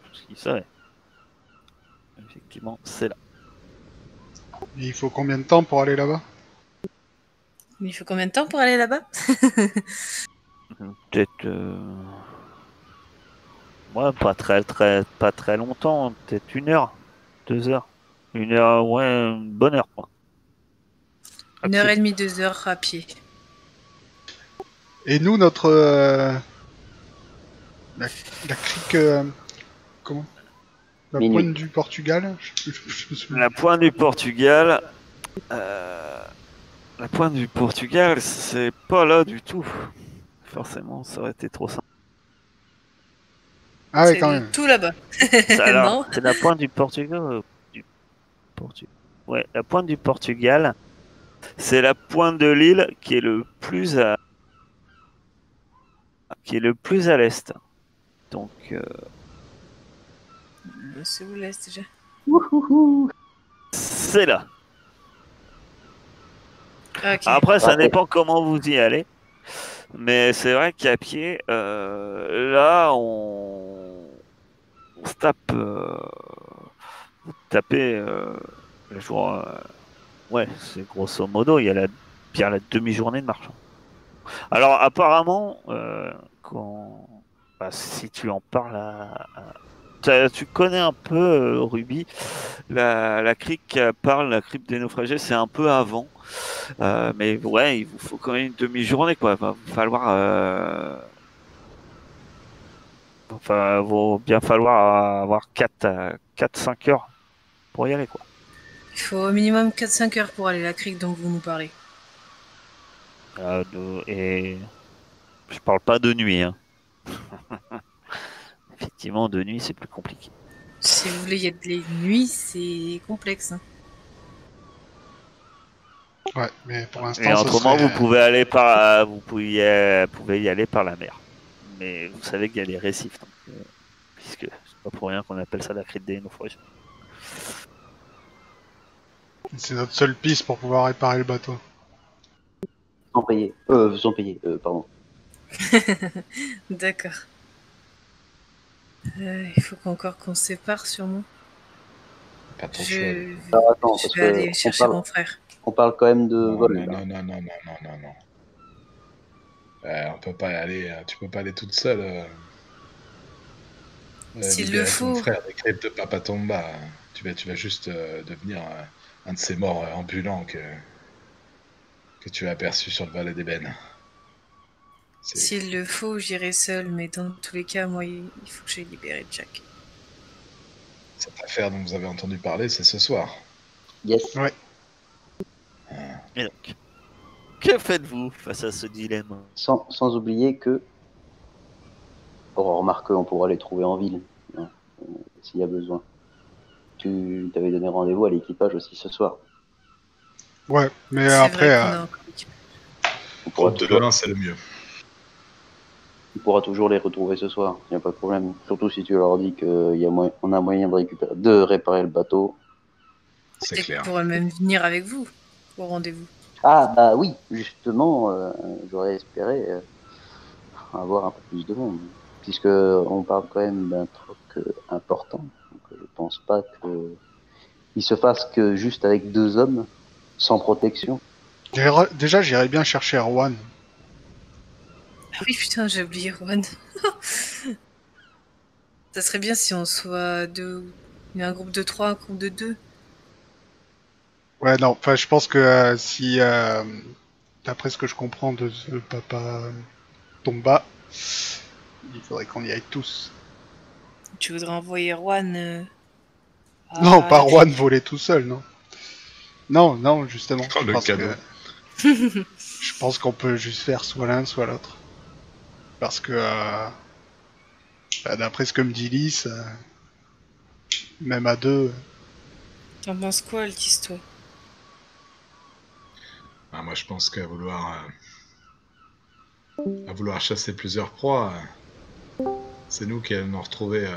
Parce qu'il savait. Effectivement, c'est là. Et il faut combien de temps pour aller là-bas? Il faut combien de temps pour aller là-bas? Peut-être... Ouais, pas très longtemps. Peut-être 1 heure, 2 heures. 1 heure, ouais, une bonne heure, quoi. 1h30, 2 heures à pied. Et nous, notre... la crique... comment? La Minuit. pointe du Portugal? Je me souviens. La pointe du Portugal... La pointe du Portugal, c'est pas là du tout. Forcément, ça aurait été trop simple. Ah ouais, C'est quand même. tout là-bas. Alors, Non. c'est la pointe du Portugal. Ouais, la pointe du Portugal, c'est la pointe de l'île qui est le plus à l'est. Donc, C'est où l'est déjà? c'est là. Ok. Après, ça Parfait. dépend comment vous y allez. Mais c'est vrai qu'à pied, là, on se tape. Vous tapez le jour. Ouais, c'est grosso modo, il y a bien la demi-journée de marche. Alors, apparemment, si tu en parles tu connais un peu Ruby, la crique la crypte des naufragés, c'est un peu avant. Mais ouais, il vous faut quand même une demi-journée, quoi. Va bien falloir avoir 4-5 heures pour y aller, quoi. Il faut au minimum 4-5 heures pour aller à la crique dont vous nous parlez. Et je parle pas de nuit, hein. Effectivement, de nuit, c'est plus compliqué. Si vous voulez y aller de nuit, c'est complexe. Hein. Ouais, mais pour l'instant, Et autrement, vous pouvez y aller par la mer. Mais vous savez qu'il y a des récifs, donc, puisque c'est pas pour rien qu'on appelle ça la crypte des naufragés. c'est notre seule piste pour pouvoir réparer le bateau. Sans payer, pardon. D'accord. Il faut encore qu'on se sépare sûrement. Pas trop chaud. Alors attends, Je parce vais aller que chercher mon frère. on parle quand même de Non, vol. non, là. non. On peut pas y aller. Tu peux pas aller toute seule. S'il libérer le ton faut. frère des crêpes de Papa Tomba. Tu vas juste devenir un de ces morts ambulants que tu as aperçus sur le valet d'ébène. S'il le faut, j'irai seul, mais dans tous les cas, moi, il faut que j'aille libérer Jack. Cette affaire dont vous avez entendu parler, c'est ce soir. Yes. Ouais. Et donc, que faites-vous face à ce dilemme? Sans oublier que. Oh, remarque, on pourra les trouver en ville, hein, s'il y a besoin. Tu t'avais donné rendez-vous à l'équipage aussi ce soir. Ouais, mais C'est après, vrai qu'on a encore l'équipe. On pourra, Groupe de toujours, l'un, c'est le mieux. on pourra toujours les retrouver ce soir, il n'y a pas de problème. Surtout si tu leur dis qu'on a moyen de réparer le bateau. C'est Peut-être clair. qu'on pourrait même venir avec vous au rendez-vous. Ah, bah oui, justement, j'aurais espéré avoir un peu plus de monde. Puisque on parle quand même d'un truc important. Donc, je pense pas qu'il se fasse que juste avec 2 hommes, sans protection. déjà, j'irais bien chercher Erwan. Ah oui, putain, j'ai oublié Juan. Ça serait bien si on soit deux. Il y a un groupe de 3, un groupe de 2. Ouais, non, enfin, je pense que si, d'après ce que je comprends de ce papa Tomba, il faudrait qu'on y aille tous. Tu voudrais envoyer Juan Non, pas la Erwan crique. voler tout seul, non. Non, justement. Oh, je le pense cadeau. je pense qu'on peut juste faire soit l'un, soit l'autre. Parce que, d'après ce que me dit Lys, même à 2, T'en penses quoi, Altis, toi? Ah, moi, je pense qu'à vouloir chasser plusieurs proies, c'est nous qui allons nous retrouver,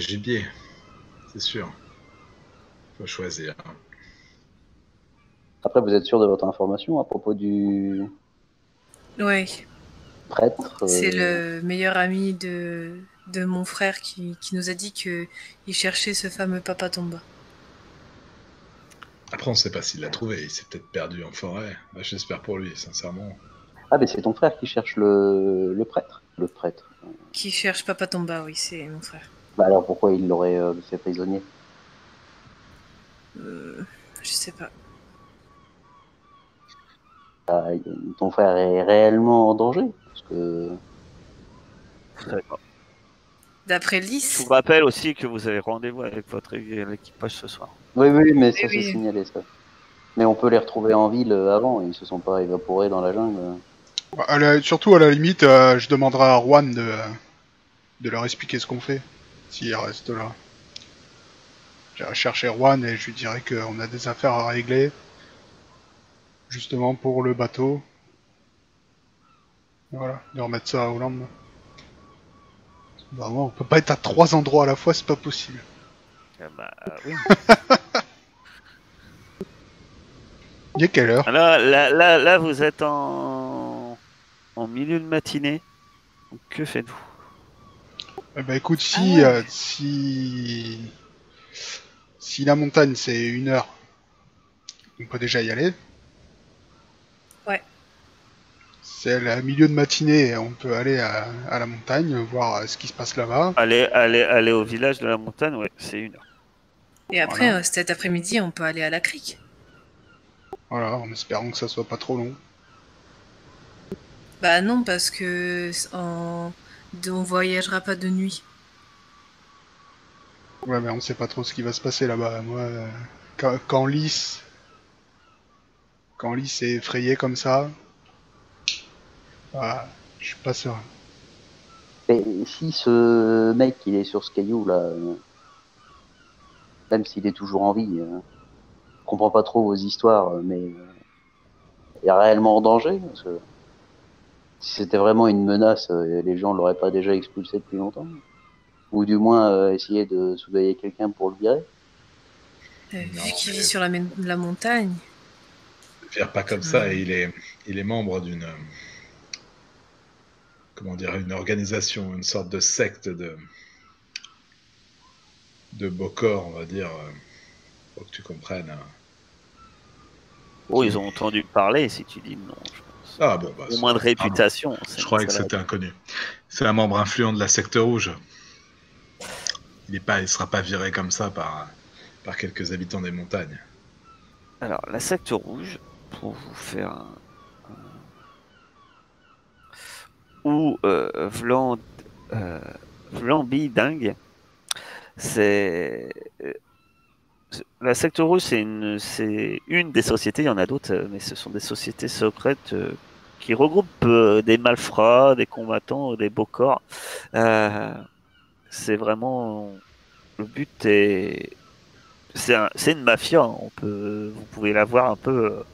gibier. C'est sûr. Faut choisir. Après, vous êtes sûr de votre information à propos du Ouais, prêtre c'est le meilleur ami de mon frère qui nous a dit qu'il cherchait ce fameux Papa Tomba. Après, on sait pas s'il l'a trouvé. Il s'est peut-être perdu en forêt. Ah, j'espère pour lui, sincèrement. Ah, mais c'est ton frère qui cherche le prêtre. Le prêtre. Qui cherche Papa Tomba, oui, c'est mon frère. Bah alors pourquoi il l'aurait fait prisonnier? Je sais pas. Ah, ton frère est réellement en danger parce que Vous savez pas. D'après Je Lys, vous rappelle aussi que vous avez rendez-vous avec votre équipage ce soir. oui, mais ça Oui, c'est oui. signalé ça. Mais on peut les retrouver en ville avant, ils se sont pas évaporés dans la jungle. surtout à la limite, je demanderai à Erwan de leur expliquer ce qu'on fait, s'il reste là. J'irai chercher Erwan et je lui dirai qu'on a des affaires à régler, justement pour le bateau. Voilà, de remettre ça au lendemain. Vraiment, on peut pas être à 3 endroits à la fois, c'est pas possible. Oui. Il est quelle heure? Là, vous êtes en milieu de matinée. Donc, que faites-vous? Eh ben écoute, ouais. si la montagne c'est 1 heure, on peut déjà y aller. Ouais. C'est le milieu de matinée, on peut aller à la montagne, voir ce qui se passe là-bas. Aller au village de la montagne, ouais, c'est 1 heure. Et après, Voilà. cet après-midi, on peut aller à la crique. Voilà, en espérant que ça soit pas trop long. Bah non, parce que on voyagera pas de nuit. Ouais, mais on sait pas trop ce qui va se passer là-bas. Moi, quand Lys est effrayé comme ça, bah, je suis pas serein. Mais si ce mec il est sur ce caillou là, même s'il est toujours en vie, je comprends pas trop vos histoires, mais il est réellement en danger parce que si c'était vraiment une menace, les gens l'auraient pas déjà expulsé depuis longtemps. Ou du moins essayer de soudoyer quelqu'un pour le virer. Non, Vu qu'il mais- vit sur la montagne. Faire pas comme ça, et il est membre d'une, comment dire, une organisation, une sorte de secte de Bokor, on va dire, pour que tu comprennes. Oh, ils ont entendu parler, si tu dis non, je pense. Ah bon, bah, Au moins de réputation. je croyais que c'était inconnu. C'est un membre influent de la secte rouge. Il sera pas viré comme ça par quelques habitants des montagnes. Alors, la secte rouge, pour vous faire ou Vlambidingue. C'est la secte rouge, c'est une des sociétés. Il y en a d'autres, mais ce sont des sociétés secrètes qui regroupent des malfrats, des combattants, des beaux corps. C'est vraiment le but est c'est une mafia. Vous pouvez la voir un peu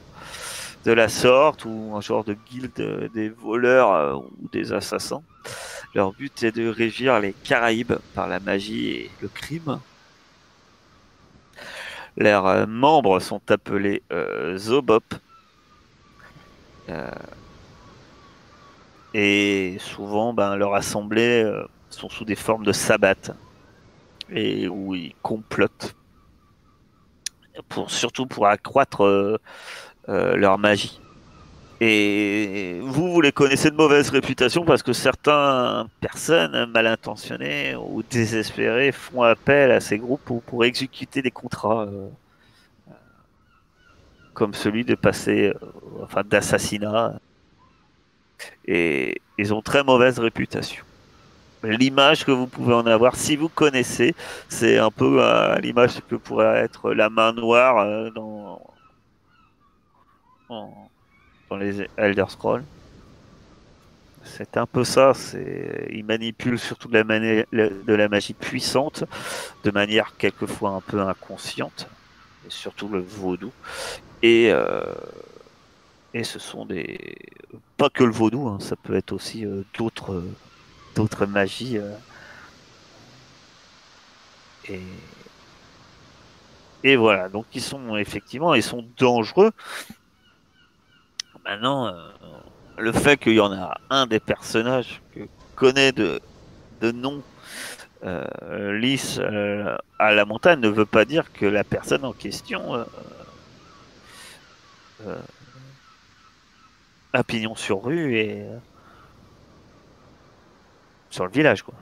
de la sorte ou un genre de guilde des voleurs ou des assassins. Leur but est de régir les Caraïbes par la magie et le crime. Leurs membres sont appelés Zobop. Et souvent, leurs assemblées sont sous des formes de sabbat et où ils complotent surtout pour accroître leur magie. Et vous les connaissez de mauvaise réputation parce que certaines personnes mal intentionnées ou désespérées font appel à ces groupes pour exécuter des contrats comme celui de passer, d'assassinat. Et ils ont très mauvaise réputation. L'image que vous pouvez en avoir, si vous connaissez, c'est un peu l'image que pourrait être la main noire dans les Elder Scrolls. C'est un peu ça. Ils manipulent surtout de la magie puissante, de manière quelquefois un peu inconsciente, et surtout le vaudou. Et ce sont pas que le vaudou, hein, ça peut être aussi d'autres magies. Et voilà, donc ils sont dangereux. Maintenant, le fait qu'il y en a un des personnages que connaît de nom Lys à la montagne ne veut pas dire que la personne en question a pignon sur rue et sur le village, quoi.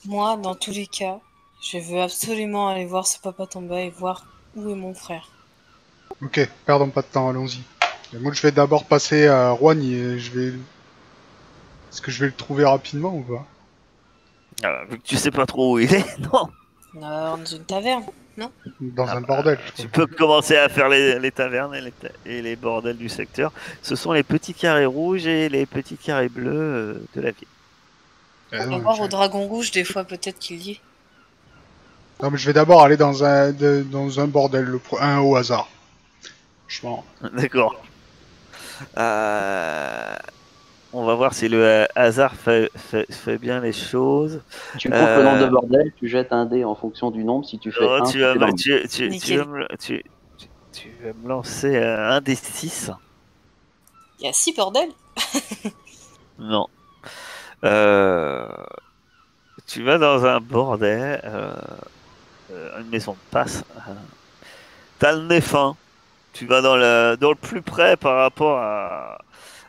Moi, dans tous les cas, je veux absolument aller voir ce Papa Tomba et voir où est mon frère. Ok, perdons pas de temps, allons-y. Moi, je vais d'abord passer à Juan et Est-ce que je vais le trouver rapidement ou pas? Vu que tu sais pas trop où il est, non. Dans une taverne, non? Dans un bordel. Tu peux commencer à faire les tavernes et les bordels du secteur. Ce sont les petits carrés rouges et les petits carrés bleus de la ville. On va voir au dragon rouge, des fois, peut-être qu'il y est. Non, mais je vais d'abord aller dans un bordel, un au hasard. Franchement. D'accord. On va voir si le hasard fait bien les choses. Tu coupes le nombre de bordel, tu jettes un dé en fonction du nombre. Si tu fais un, tu vas me lancer un des 6. Il y a 6 bordels? Non. Tu vas dans un bordel, une maison de passe. T'as le nez fin. Tu vas dans le plus près par rapport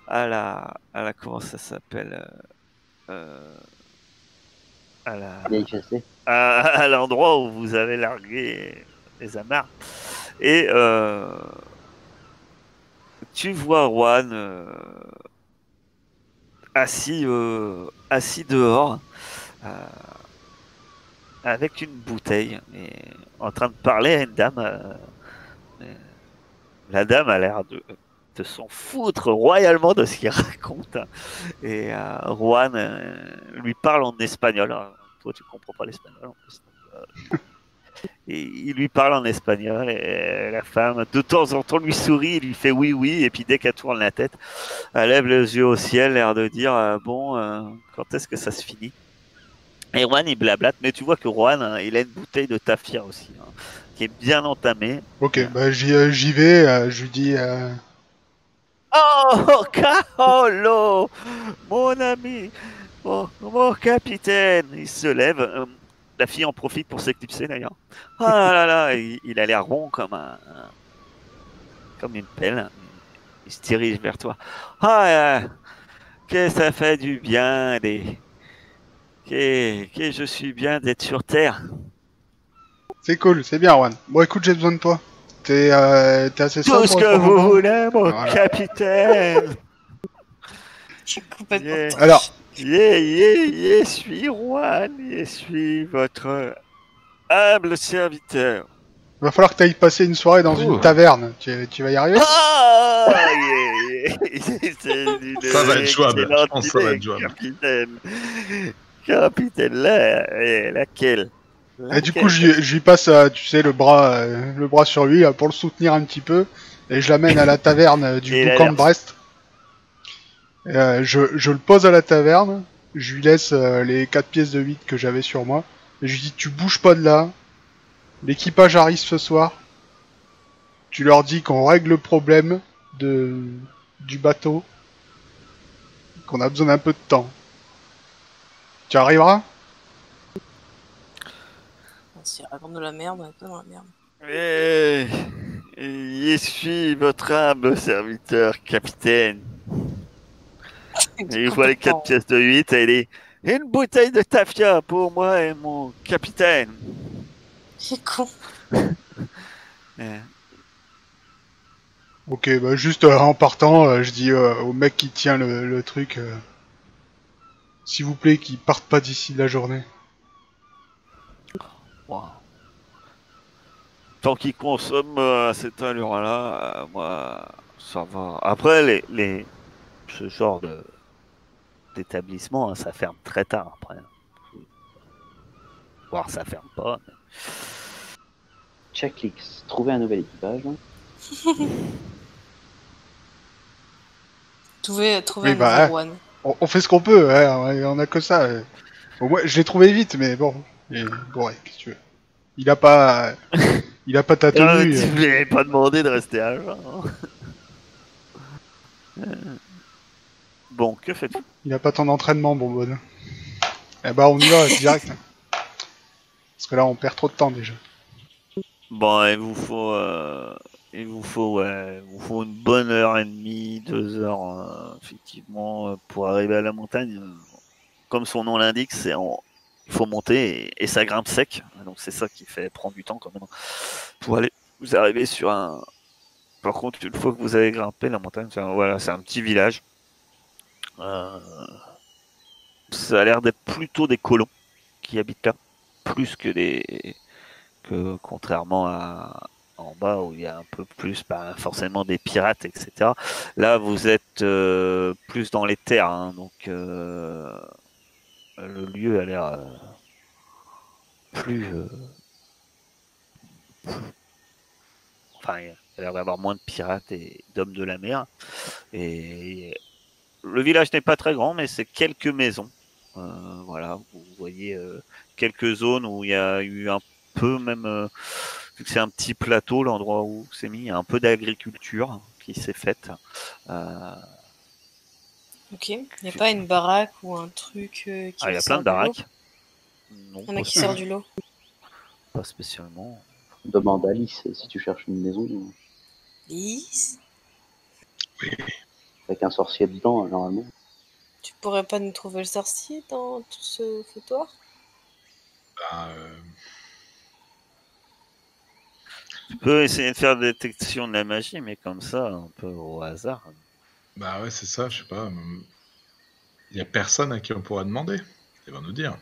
à la comment ça s'appelle, à l'endroit où vous avez largué les amarres. Et tu vois Juan assis dehors avec une bouteille et en train de parler à une dame. La dame a l'air de s'en foutre royalement de ce qu'il raconte. Et Juan lui parle en espagnol. Toi, tu comprends pas l'espagnol en plus. Et il lui parle en espagnol. Et la femme, de temps en temps, lui sourit. Il lui fait oui, oui. Et puis dès qu'elle tourne la tête, elle lève les yeux au ciel, l'air de dire quand est-ce que ça se finit? Et Juan, il blablate. Mais tu vois que Juan, il a une bouteille de tafia aussi, qui est bien entamée. Ok, j'y vais. Je lui dis. Oh, Carolo, mon ami, mon capitaine. Il se lève. La fille en profite pour s'éclipser d'ailleurs. Ah là là, il a l'air rond comme une pelle. Il se dirige vers toi. Que ça fait du bien que je suis bien d'être sur Terre. C'est cool, c'est bien, Juan. Bon, écoute, j'ai besoin de toi. T'es assez tout ce que vous voulez, mon capitaine. Complètement. Yeah. Alors, Je suis Juan, je suis votre humble serviteur. va falloir que tu ailles passer une soirée dans une Ouh. taverne. Tu vas y arriver? Ah, c'est une Ça va être jouable. Je excellente pense que ça va idée, être jouable. capitaine. Capitaine, laquelle? Et du coup, je lui passe, tu sais, le bras sur lui là, pour le soutenir un petit peu, et je l'amène à la taverne du Et il a Boucan l'air- de Brest. Je le pose à la taverne, je lui laisse les 4 pièces de 8 que j'avais sur moi, et je lui dis tu bouges pas de là, l'équipage arrive ce soir, tu leur dis qu'on règle le problème du bateau, qu'on a besoin d'un peu de temps. Tu arriveras? Si elle raconte de la merde, on est pas dans la merde. Je suis votre humble serviteur, capitaine. Et il voit les 4 pièces de 8 et il dit une bouteille de tafia pour moi et mon capitaine. C'est con. Euh, Ok, bah juste en partant, je dis au mec qui tient le truc, s'il vous plaît, qu'il parte pas d'ici la journée. wow. Tant qu'il consomme à cette allure-là, moi, ça va. Après, ce genre d'établissement, hein, ça ferme très tard après. Voire ça ferme pas. Mais... Checklix, trouver un nouvel équipage. Trouver Oui, un bah, nouveau one. On fait ce qu'on peut, hein, on a que ça. Au moins, je l'ai trouvé vite, mais bon. Et, bon, ouais, qu'est-ce que tu veux. Il a pas ta tenue. Tu lui avais pas demandé de rester à jeun. Bon, que faites-vous? Il a pas ton entraînement, Bonbonne. Eh bah, on y va direct. Parce que là, on perd trop de temps déjà. Bon, il vous faut une bonne heure et demie, 2 heures, effectivement, pour arriver à la montagne. Comme son nom l'indique, il faut monter et ça grimpe sec. Donc c'est ça qui fait prendre du temps quand même. Pour aller, vous arrivez sur un. Par contre, une fois que vous avez grimpé la montagne, c'est un petit village. Ça a l'air d'être plutôt des colons qui habitent là, plus que contrairement à en bas où il y a un peu plus forcément des pirates, etc. Là, vous êtes plus dans les terres, hein, donc le lieu a l'air plus, enfin, il a l'air d'avoir moins de pirates et d'hommes de la mer. Et le village n'est pas très grand, mais c'est quelques maisons. Voilà, vous voyez quelques zones où il y a eu un peu même, vu que c'est un petit plateau, l'endroit où c'est mis, il y a un peu d'agriculture qui s'est faite. Ok. Il n'y a pas une baraque ou un truc qui il y a sort plein de du lot? baraques. Non, Il y en a qui sort du lot. pas spécialement. Demande à Alice si tu cherches une maison Lise, avec un sorcier dedans, normalement. tu pourrais pas nous trouver le sorcier dans tout ce foutoir? Bah, Tu peux essayer de faire détection de la magie, mais comme ça, un peu au hasard. bah ouais, c'est ça, je sais pas. Il y a personne à qui on pourra demander. Ils vont nous dire.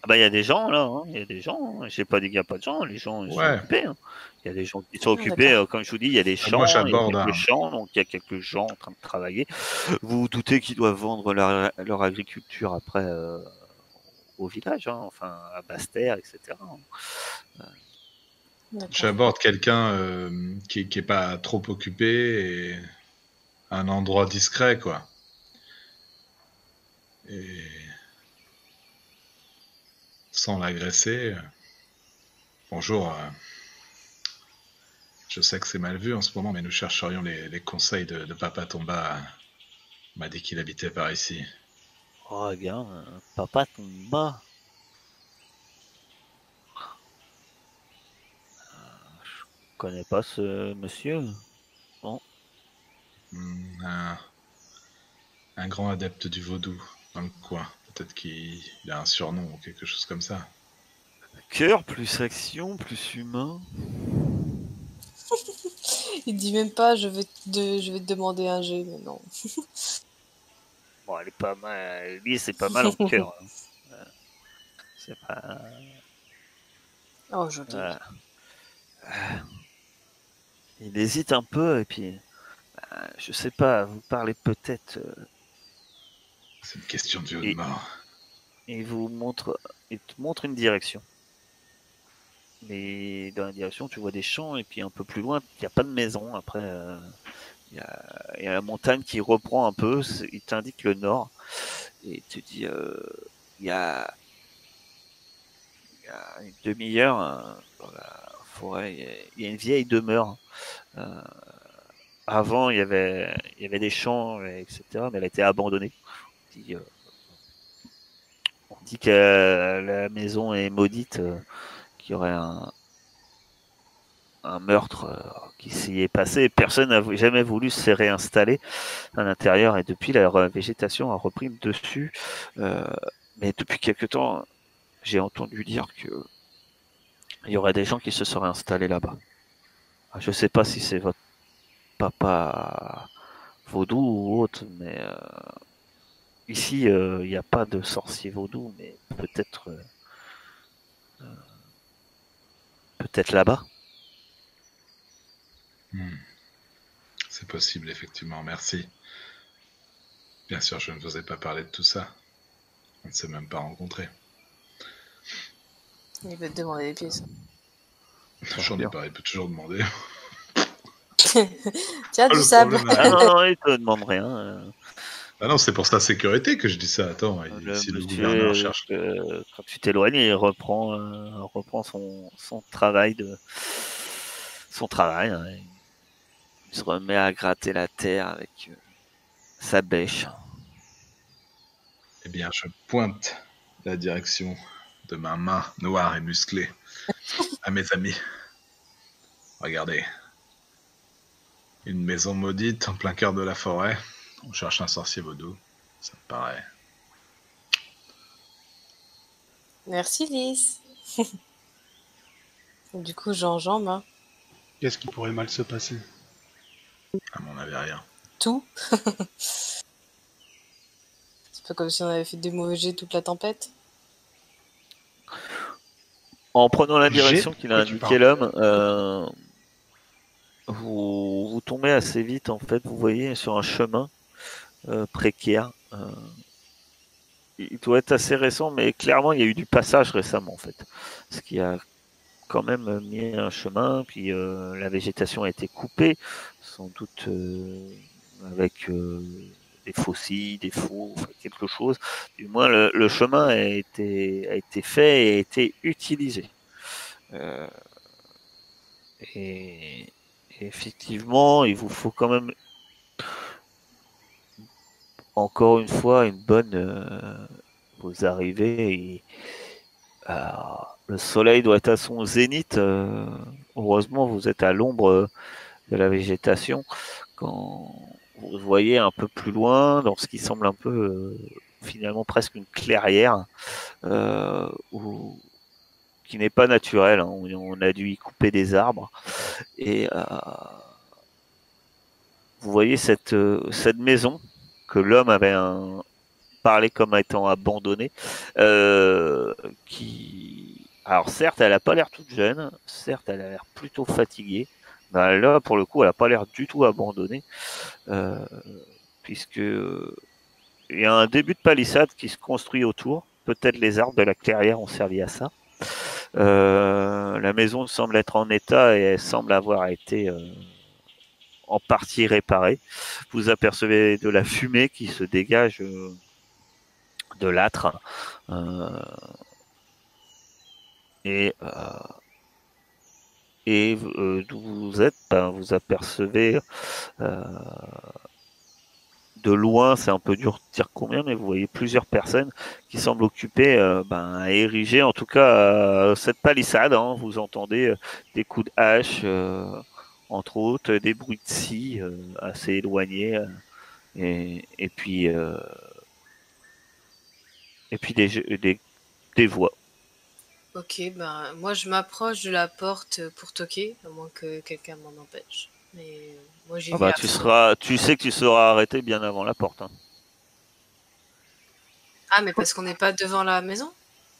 Ah bah il y a des gens là, hein. Il y a des gens. J'ai pas dit qu'il n'y a pas de gens. Les gens ils sont Ouais. occupés. Hein. Il y a des gens qui sont occupés. d'accord. Comme je vous dis, il y a des champs. Moi, Il y a j'aborde quelques un- champs, donc il y a quelques gens en train de travailler. Vous vous doutez qu'ils doivent vendre leur agriculture après au village, hein, enfin à Basse-Terre, etc. D'accord. J'aborde quelqu'un qui est pas trop occupé et un endroit discret, quoi. Et sans l'agresser. Bonjour. Je sais que c'est mal vu en ce moment, mais nous chercherions les conseils de Papa Tomba. Il m'a dit qu'il habitait par ici. Oh regarde, Papa Tomba. Je connais pas ce monsieur. Un grand adepte du vaudou dans le coin. Peut-être qu'il a un surnom ou quelque chose comme ça. Cœur plus action plus humain. Il dit même pas je vais te demander un jet, mais non. Bon, elle est pas mal. Lui, c'est pas mal en cœur. Hein. C'est pas. Oh, joli. Voilà. Il hésite un peu et puis, je sais pas, vous parlez peut-être. C'est une question de vie ou de mort. Il te montre une direction. Mais dans la direction, tu vois des champs et puis un peu plus loin, il n'y a pas de maison. Après, il y a la montagne qui reprend un peu. Il t'indique le nord et il te dit, il y a une demi-heure dans la forêt, il y a une vieille demeure. Avant, il y avait des champs, etc., mais elle a été abandonnée. On dit que la maison est maudite, qu'il y aurait un meurtre qui s'y est passé. Personne n'a jamais voulu se réinstaller à l'intérieur et depuis, la végétation a repris le dessus. Mais depuis quelque temps, j'ai entendu dire que il y aurait des gens qui se seraient installés là-bas. Je sais pas si c'est votre papa vaudou ou autre, mais ici, il n'y a pas de sorcier vaudou, mais peut-être là-bas. C'est possible, effectivement. Merci. Bien sûr, je ne vous ai pas parlé de tout ça. On ne s'est même pas rencontrés. Il veut te demander des pièces. J'en ai pas, il peut toujours demander. Tiens, du sable. Non, il te demande rien. Ah non, c'est pour sa sécurité que je dis ça. Attends, si le gouverneur cherche... Quand tu t'éloignes, il reprend son travail son travail. Hein. Il se remet à gratter la terre avec sa bêche. Eh bien, je pointe la direction de ma main noire et musclée à mes amis. Regardez. Une maison maudite en plein cœur de la forêt. On cherche un sorcier vaudou. Ça me paraît. Merci, Lys. Du coup, Jean-Jean, hein. Qu'est-ce qui pourrait mal se passer? À mon avis, rien. Tout. C'est pas comme si on avait fait des mauvais jets toute la tempête. En prenant la direction qu'il a indiqué l'homme, vous tombez assez vite, en fait. Vous voyez sur un chemin précaire. Il doit être assez récent, mais clairement, il y a eu du passage récemment, en fait. Ce qui a quand même mis un chemin, puis la végétation a été coupée, sans doute avec des faucils, des faux, quelque chose. Du moins, le chemin a été fait et a été utilisé. Et effectivement, il vous faut quand même encore une fois une bonne... vous arrivez et le soleil doit être à son zénith. Heureusement, vous êtes à l'ombre de la végétation. Quand vous voyez un peu plus loin, dans ce qui semble un peu finalement presque une clairière, qui n'est pas naturelle. Hein. On a dû y couper des arbres. Et vous voyez cette maison que l'homme avait parlé comme étant abandonnée, alors certes, elle n'a pas l'air toute jeune, certes, elle a l'air plutôt fatiguée, mais là, pour le coup, elle n'a pas l'air du tout abandonnée, puisque il y a un début de palissade qui se construit autour. Peut-être les arbres de la clairière ont servi à ça. La maison semble être en état et elle semble avoir été en partie réparée. Vous apercevez de la fumée qui se dégage de l'âtre. Et d'où vous êtes, vous apercevez de loin, c'est un peu dur de dire combien, mais vous voyez plusieurs personnes qui semblent occupées à ériger en tout cas cette palissade. Hein. Vous entendez des coups de hache, entre autres, des bruits de scie assez éloignés, et puis des voix. Ok, moi je m'approche de la porte pour toquer, à moins que quelqu'un m'en empêche. Mais moi j'y vais. Tu sais que tu seras arrêté bien avant la porte. Hein. Ah, mais parce qu'on n'est pas devant la maison?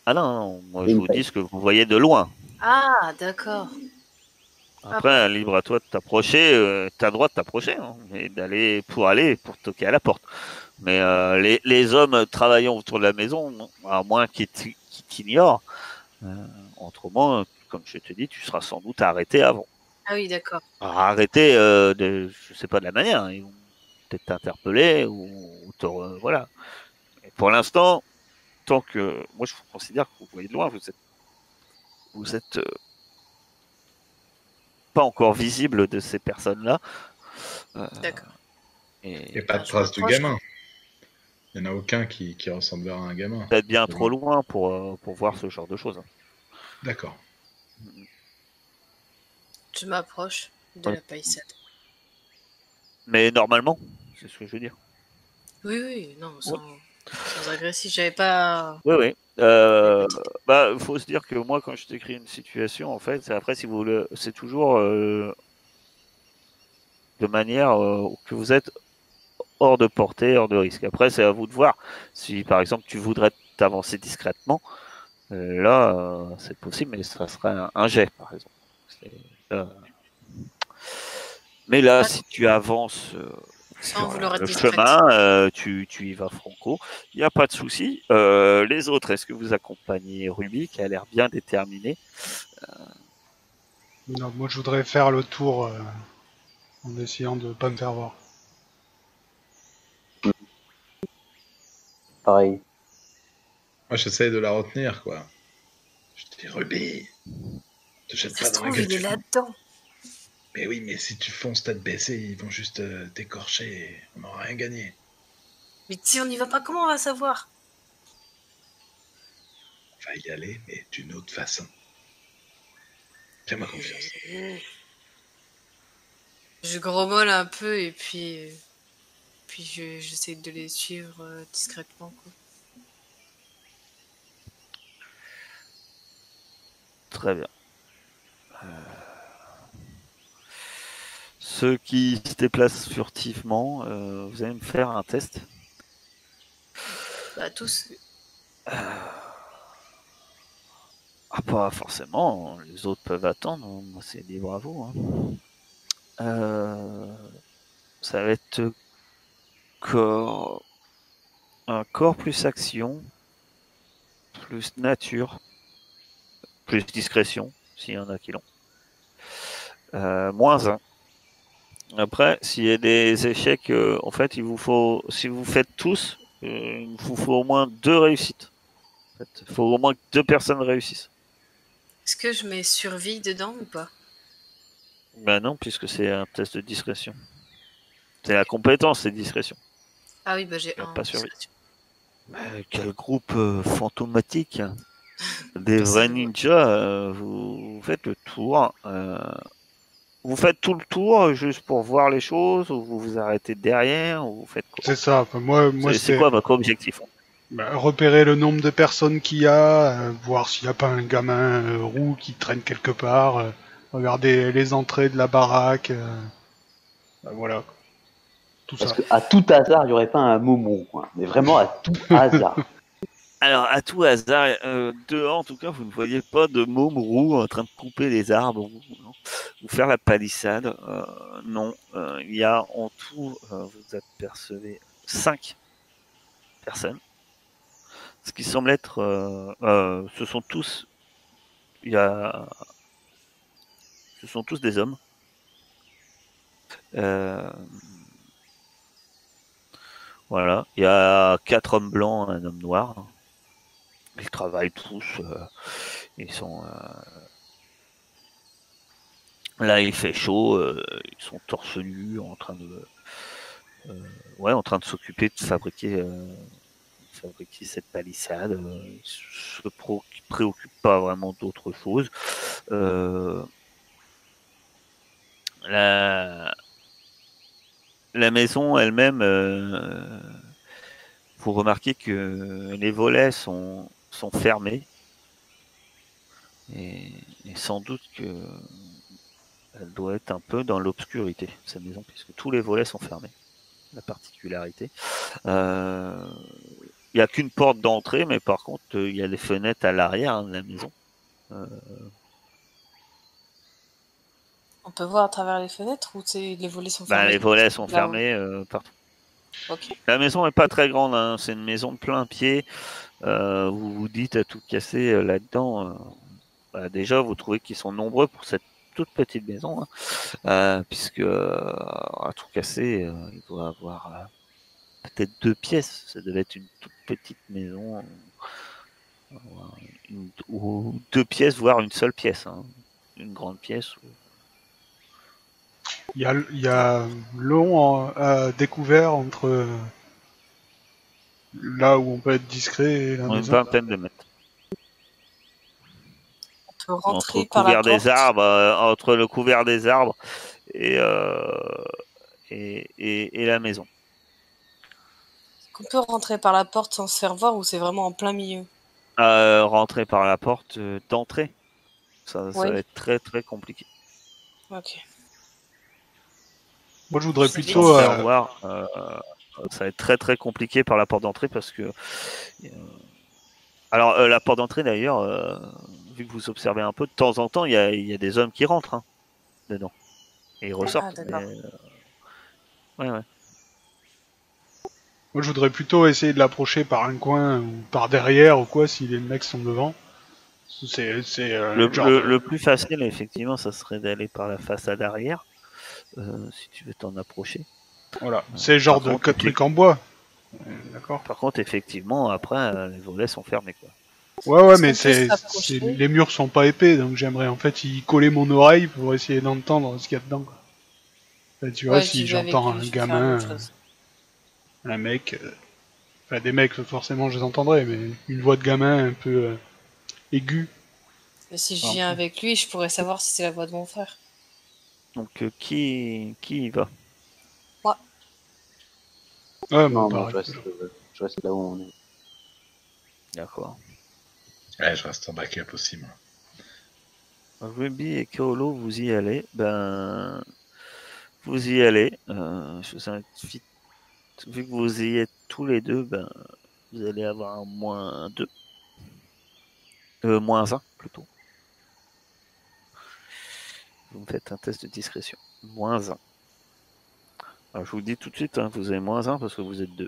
Ah non, moi je Une vous paille. dis ce que vous voyez de loin. Ah, d'accord. Après, libre à toi de t'approcher, t'as le droit de t'approcher, hein, et pour toquer à la porte. Mais les hommes travaillant autour de la maison, à moins qu'ils t'ignorent, autrement, comme je te dis, tu seras sans doute arrêté avant. Ah oui, d'accord. Alors, arrêté je sais pas de la manière, hein, ils vont peut-être t'interpeller ou voilà. Et pour l'instant, tant que moi je vous considère que vous voyez de loin, vous êtes pas encore visible de ces personnes-là. D'accord. Il n'y a pas de je trace du m'approche. gamin. Il n'y en a aucun qui ressemblerait à un gamin. Peut-être bien trop loin pour voir ce genre de choses. D'accord. Je m'approche de la palissade. Mais normalement, c'est ce que je veux dire. Oui, oui, non, sans agressif. J'avais pas. Oui, oui. petite. Bah, faut se dire que moi, quand je décris une situation, en fait, après, si vous voulez, c'est toujours de manière que vous êtes hors de portée, hors de risque. Après, c'est à vous de voir. Si, par exemple, tu voudrais t'avancer discrètement, là, c'est possible, mais ça serait un jet, par exemple. Mais là, si tu avances Sans sur vouloir être le discrète. chemin, tu y vas franco. Il n'y a pas de souci. Les autres, est-ce que vous accompagnez Ruby, qui a l'air bien déterminée? Non, moi je voudrais faire le tour en essayant de pas me faire voir. Pareil. Moi, j'essaye de la retenir, quoi. Je te dis, Ruby, te jette Ça pas se dans la trouve, gueule. il est là-dedans. Mais oui, mais si tu fonces tête baissée, ils vont juste t'écorcher et on n'aura rien gagné. Mais si on n'y va pas, comment on va savoir? On va y aller, mais d'une autre façon. Fais-moi confiance. Je grommole un peu et puis j'essaie de les suivre discrètement, quoi. Très bien. Ceux qui se déplacent furtivement, vous allez me faire un test. Bah, tous. Ah, pas forcément. Les autres peuvent attendre. Moi, c'est libre à vous. Ça va être corps, un corps plus action, plus nature, plus discrétion, s'il y en a qui l'ont. Moins 1. Après, s'il y a des échecs, en fait, il vous faut, si vous faites tous, il vous faut au moins 2 réussites. En fait, il faut au moins que 2 personnes réussissent. Est-ce que je mets survie dedans ou pas? Ben non, puisque c'est un test de discrétion. C'est la compétence, c'est discrétion. Ah oui, bah j'ai un. Pas survie. Discrétion. Quel groupe fantomatique. Des vrais Personne ne voit. ninjas, vous faites le tour. Vous faites tout le tour juste pour voir les choses, ou vous vous arrêtez derrière, ou vous faites quoi? C'est ça. Enfin, moi C'est quoi votre objectif? repérer le nombre de personnes qu'il y a, voir s'il n'y a pas un gamin roux qui traîne quelque part, regarder les entrées de la baraque, voilà. Tout Parce ça. que à tout hasard, il n'y aurait pas un moment, quoi. Mais vraiment à tout hasard. Alors, à tout hasard, dehors en tout cas, vous ne voyez pas de mômes roux en train de couper les arbres ou faire la palissade. Non, il y a en tout, vous apercevez 5 personnes. Ce qui semble être, ce sont tous des hommes. Voilà, il y a 4 hommes blancs, un homme noir. Ils travaillent tous. Ils sont là, il fait chaud. Ils sont torse nu, en train de s'occuper de fabriquer cette palissade. Ils se préoccupent pas vraiment d'autre chose. La maison elle-même, vous remarquez que les volets sont fermés et sans doute que elle doit être un peu dans l'obscurité, cette maison, puisque tous les volets sont fermés. La particularité. Il il n'y a qu'une porte d'entrée, mais par contre, il y a des fenêtres à l'arrière de la maison. On peut voir à travers les fenêtres ou les volets sont fermés? Les volets sont fermés partout. Ok. La maison n'est pas très grande, hein. C'est une maison de plein pied. Vous vous dites à tout casser là-dedans. Déjà, vous trouvez qu'ils sont nombreux pour cette toute petite maison, hein. Puisque à tout casser, il doit avoir peut-être 2 pièces. Ça devait être une toute petite maison. Ou 2 pièces, voire une seule pièce. Hein. Une grande pièce. Il y a long à découvert entre là où on peut être discret et la Une maison. vingtaine de mètres. On peut rentrer Entre par la couvert porte. des arbres, entre le couvert des arbres et la maison. On peut rentrer par la porte sans se faire voir ou c'est vraiment en plein milieu? Rentrer par la porte d'entrée. Ça Oui. va être très très compliqué. Ok. Moi, je voudrais Ça plutôt. Sans faire voir, ça va être très très compliqué par la porte d'entrée parce que. Alors la porte d'entrée d'ailleurs, vu que vous observez un peu, de temps en temps, il y a des hommes qui rentrent hein, dedans et ils ressortent. d'accord. Ouais. Moi, je voudrais plutôt essayer de l'approcher par un coin ou par derrière ou quoi si les mecs sont devant. C'est le plus facile, effectivement, ça serait d'aller par la façade arrière, si tu veux t'en approcher. Voilà, c'est le genre de truc en bois. D'accord. Par contre, effectivement, après, les volets sont fermés, quoi. Ouais, mais les murs sont pas épais, donc j'aimerais en fait y coller mon oreille pour essayer d'entendre ce qu'il y a dedans. Quoi. Là, tu vois, si j'entends un gamin, un mec, enfin des mecs forcément je les entendrai, mais une voix de gamin un peu aiguë. Et si je viens avec lui, je pourrais savoir si c'est la voix de mon frère. Donc qui y va? Moi. Ouais, non, moi je reste là où on est. D'accord. Ouais, je reste en backup aussi, moi. Ruby et Kaolo, vous y allez. Vous y allez. Je vous invite, vu que vous y êtes tous les deux, vous allez avoir un -2. -1 plutôt. Vous me faites un test de discrétion. -1. Alors, je vous le dis tout de suite, hein, vous avez -1 parce que vous êtes 2.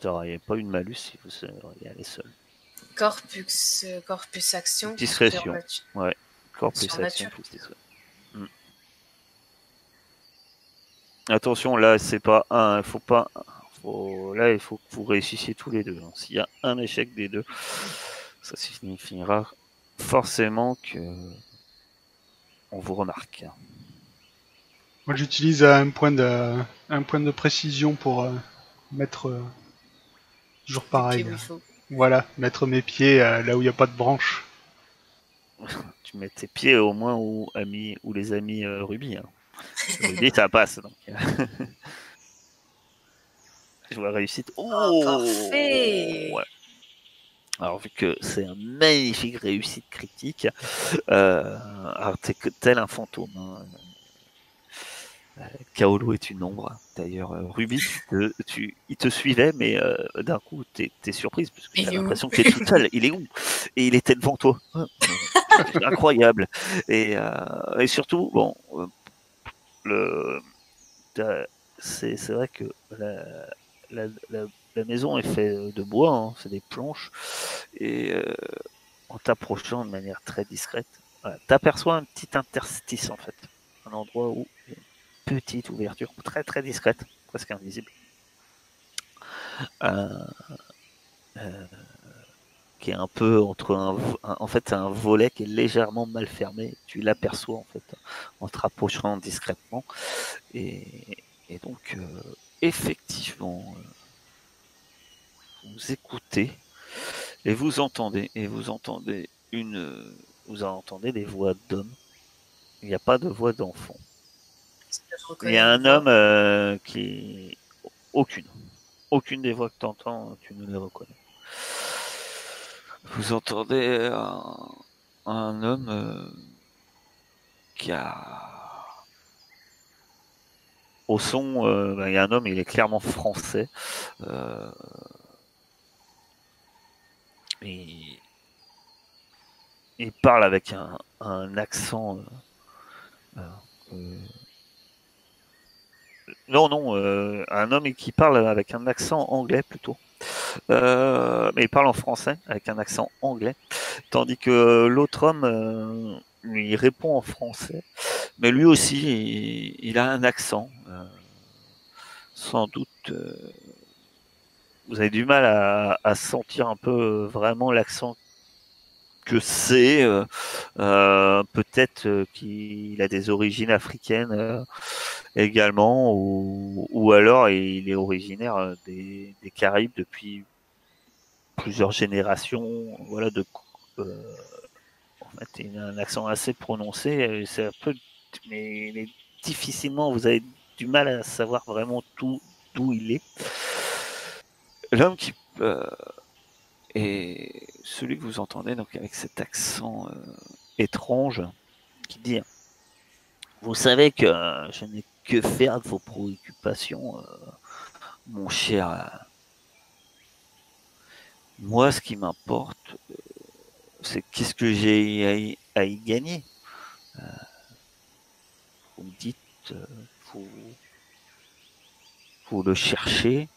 Il n'y a pas eu de malus si vous y allez seul. Corpus action. Discrétion. Ouais. Corpus action nature. plus discrétion. Attention, là, c'est pas un. Faut pas. Là, il faut que vous réussissiez tous les deux. Hein. S'il y a un échec des deux, ça signifiera forcément que on vous remarque. Moi, j'utilise un point de précision pour mettre toujours pareil. Voilà, mettre mes pieds là où il n'y a pas de branche. Tu mets tes pieds au moins où les amis Ruby. Hein. Ruby, ça passe. Donc. Je vois réussite. Oh, parfait. Ouais. Alors vu que c'est un magnifique réussite critique, alors t'es tel un fantôme. Hein. Kaolo est une ombre. D'ailleurs, Ruby, il te suivait, mais d'un coup, t'es surprise parce que t'as l'impression que t'es tout seul. Il est où? Et il était devant toi. C'est incroyable. Et surtout, bon, c'est vrai que la maison est faite de bois, hein, c'est des planches, et en t'approchant de manière très discrète, t'aperçois un petit interstice en fait, un endroit où il y a une petite ouverture très très discrète, presque invisible, qui est un peu entre en fait c'est un volet qui est légèrement mal fermé, tu l'aperçois en fait en te rapprochant discrètement, et donc effectivement vous écoutez et vous entendez des voix d'hommes. Il n'y a pas de voix d'enfant. Il y a un homme qui aucune des voix que tu entends, tu ne les reconnais. Vous entendez un homme qui a au son, il y a un homme, il est clairement français. Et il parle avec un accent. Non, un homme qui parle avec un accent anglais plutôt. Mais il parle en français avec un accent anglais, tandis que l'autre homme, il répond en français, mais lui aussi, il a un accent. Sans doute, vous avez du mal à sentir un peu vraiment l'accent que c'est. Peut-être qu'il a des origines africaines également, ou alors il est originaire des Caraïbes depuis plusieurs générations. Voilà, en fait, il a un accent assez prononcé. C'est un peu, mais difficilement, vous avez du mal à savoir vraiment d'où il est. L'homme qui est celui que vous entendez donc avec cet accent étrange qui dit: vous savez que je n'ai que faire de vos préoccupations, mon cher. Moi, ce qui m'importe, c'est qu'est-ce que j'ai à y gagner. Vous me dites, faut le chercher,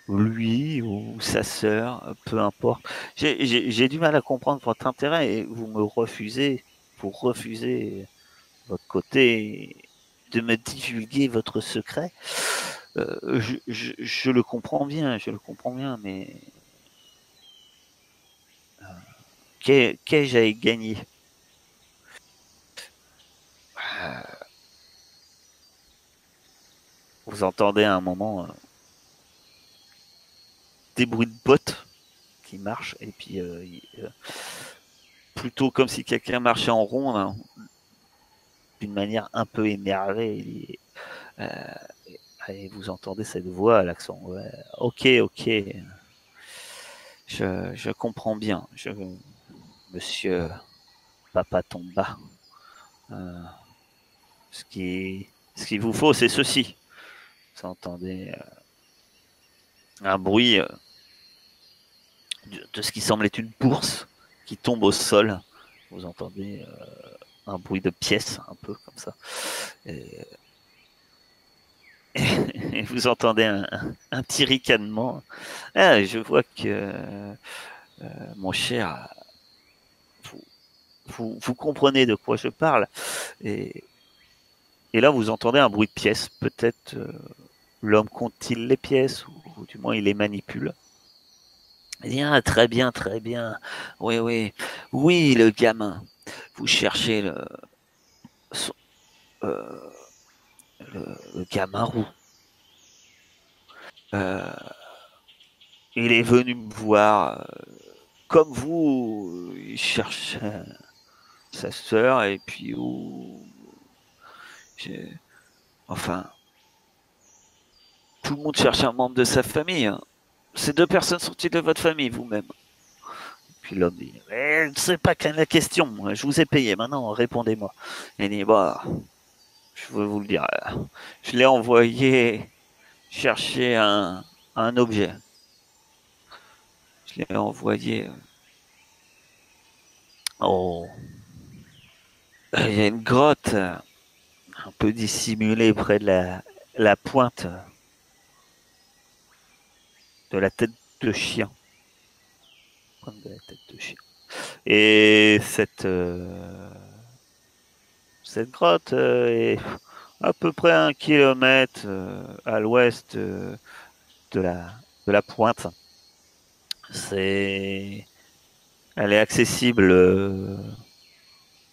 lui ou sa sœur, peu importe. J'ai du mal à comprendre votre intérêt et vous refusez votre côté de me divulguer votre secret. Je le comprends bien, mais qu'ai-je à y gagner? Vous entendez à un moment des bruits de bottes qui marchent, et puis plutôt comme si quelqu'un marchait en rond, hein, d'une manière un peu énervée. Et vous entendez cette voix à l'accent. Ouais, ok. Je comprends bien. Monsieur Papa Tomba. Ce qu'il vous faut, c'est ceci. Vous entendez un bruit de ce qui semble être une bourse qui tombe au sol. Vous entendez un bruit de pièces, un peu comme ça. Et vous entendez un petit ricanement. Ah, je vois que, mon cher, vous comprenez de quoi je parle. Et là, vous entendez un bruit de pièces. Peut-être l'homme compte-t-il les pièces, ou du moins il les manipule. Bien, très bien. Oui, le gamin. Vous cherchez le gamin roux. Il est venu me voir. Comme vous, il cherche sa sœur, et puis enfin, tout le monde cherche un membre de sa famille. Hein. Ces deux personnes sont-ils de votre famille, vous-même? Puis l'homme dit: c'est pas la question, je vous ai payé, maintenant répondez-moi. Il dit: bah, je veux vous le dire, je l'ai envoyé chercher un objet. Je l'ai envoyé. Il y a une grotte un peu dissimulée près de la pointe de la tête de chien. Et cette grotte est à peu près 1 kilomètre à l'ouest de la pointe. Elle est accessible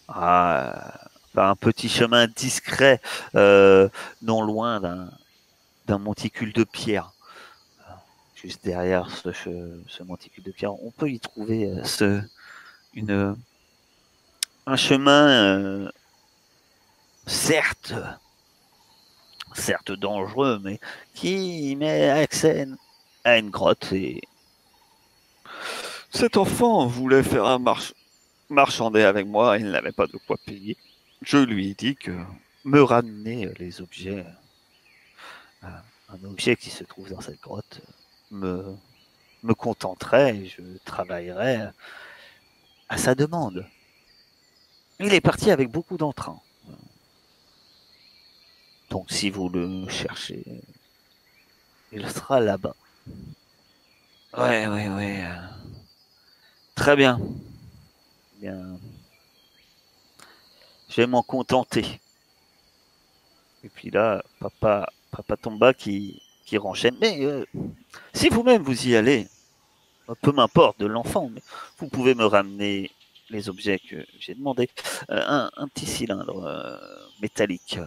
par un petit chemin discret, non loin d'un monticule de pierre. Juste derrière ce monticule de pierre, on peut y trouver un chemin, certes dangereux, mais qui met accès à une grotte. Et cet enfant voulait faire marchander avec moi, il n'avait pas de quoi payer. Je lui ai dit que me ramener les objets un objet qui se trouve dans cette grotte me, me contenterait et je travaillerais à sa demande. Il est parti avec beaucoup d'entrain. Donc si vous le cherchez, il sera là-bas. Ouais. Très bien. Bien. Je vais m'en contenter. Et puis là, papa Tomba qui renchaîne. Mais si vous-même vous y allez, peu m'importe de l'enfant, mais vous pouvez me ramener les objets que j'ai demandé. Un petit cylindre métallique,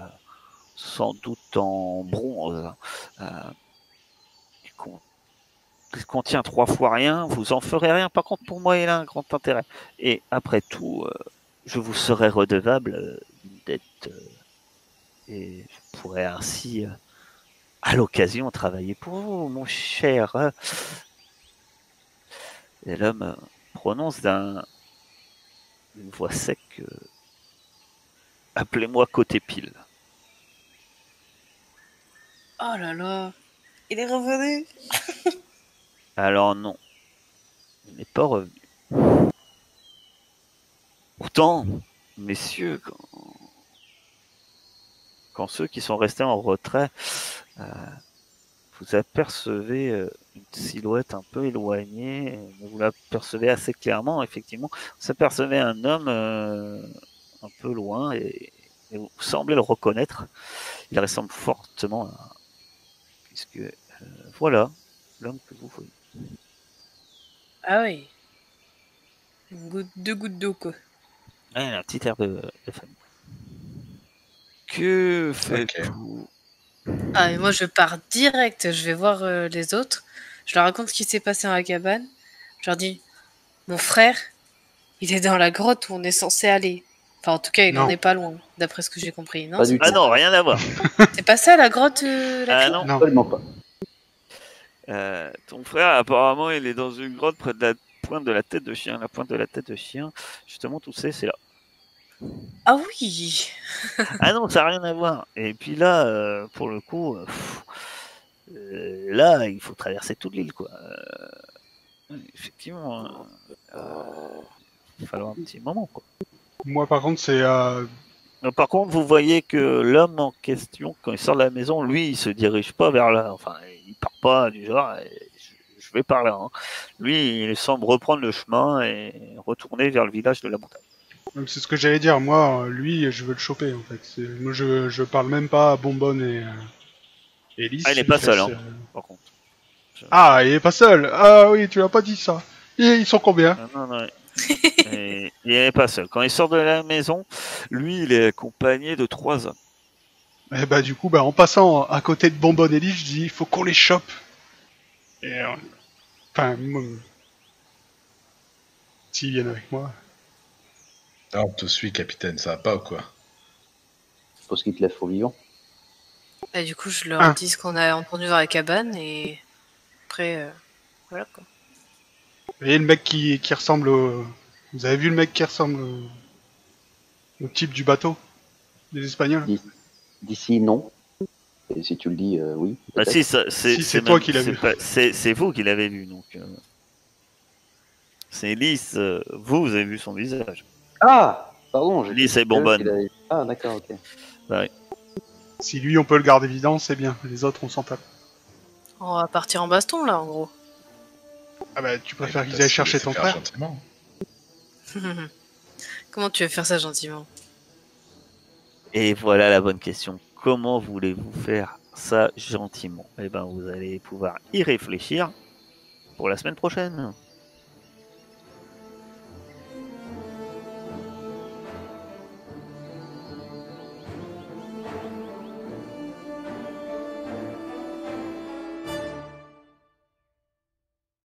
sans doute en bronze, qui contient 3 fois rien. Vous en ferez rien. Par contre, pour moi, il a un grand intérêt. Et après tout, je vous serai redevable d'une dette. Et je pourrais ainsi, à l'occasion, travailler pour vous, mon cher. Et l'homme prononce d'une voix sec appelez-moi côté pile. Oh là là, il est revenu. Alors non, il n'est pas revenu. Pourtant, messieurs, quand ceux qui sont restés en retrait, vous apercevez une silhouette un peu éloignée, mais vous l'apercevez assez clairement, effectivement. Vous apercevez un homme un peu loin et vous semblez le reconnaître. Il ressemble fortement à... Puisque, voilà, l'homme que vous voyez. Ah oui. 2 gouttes d'eau, quoi. Ouais, il a un petit air de famille. Que faites-vous? Ah, et moi, je pars direct. Je vais voir les autres. Je leur raconte ce qui s'est passé dans la cabane. Je leur dis, mon frère, il est dans la grotte où on est censé aller. Enfin, en tout cas, il Non. en est pas loin, d'après ce que j'ai compris. Non, Pas du Ah tout. non, rien à voir. c'est pas ça, la grotte la Ah clé non. Non. Absolument pas. Ton frère, apparemment, il est dans une grotte près de la pointe de la tête de chien. La pointe de la tête de chien, justement, tout c'est là. Ah oui. Ah non, ça n'a rien à voir. Et puis là, pour le coup, là, il faut traverser toute l'île, quoi. Effectivement, il va falloir un petit moment, quoi. Moi, par contre, c'est... Par contre, vous voyez que l'homme en question, quand il sort de la maison, lui, il se dirige pas vers là. Enfin, il part pas du genre, je vais par là. Hein. Lui, il semble reprendre le chemin et retourner vers le village de la montagne. C'est ce que j'allais dire. Moi, lui, je veux le choper, en fait. Moi, je parle même pas à Bonbonne et Lys. Ah, il n'est pas seul, hein, par contre. Ah, il est pas seul. Ah oui, tu l'as pas dit ça. Et ils sont combien? Non. Et il n'est pas seul. Quand il sort de la maison, lui, il est accompagné de 3 hommes. Et bah du coup, en passant à côté de Bonbonne et Lys, je dis, il faut qu'on les chope. Et enfin, s'ils viennent avec moi. Ah, on te suit, capitaine, ça va pas ou quoi? Je pense qu'ils te lèvent au vivant. Et du coup, je leur dis ce qu'on a entendu dans la cabane et après, voilà quoi. Vous voyez le mec qui ressemble au... Vous avez vu le mec qui ressemble au type du bateau des Espagnols? D'ici, non. Et si tu le dis, oui. Bah si, c'est c'est toi qui l'as vu. C'est vous qui l'avez vu, donc. C'est Lys, vous avez vu son visage. Ah, pardon. Lys et Bonbonne. Ah, d'accord, ok. Bah, oui. Si lui, on peut le garder vivant, c'est bien. Les autres, on s'en tape. On va partir en baston là, en gros. Ah bah, tu préfères qu'ils aillent chercher ton frère? Gentiment. Comment tu veux faire ça gentiment? Et voilà la bonne question. Comment voulez-vous faire ça gentiment? Eh ben, vous allez pouvoir y réfléchir pour la semaine prochaine.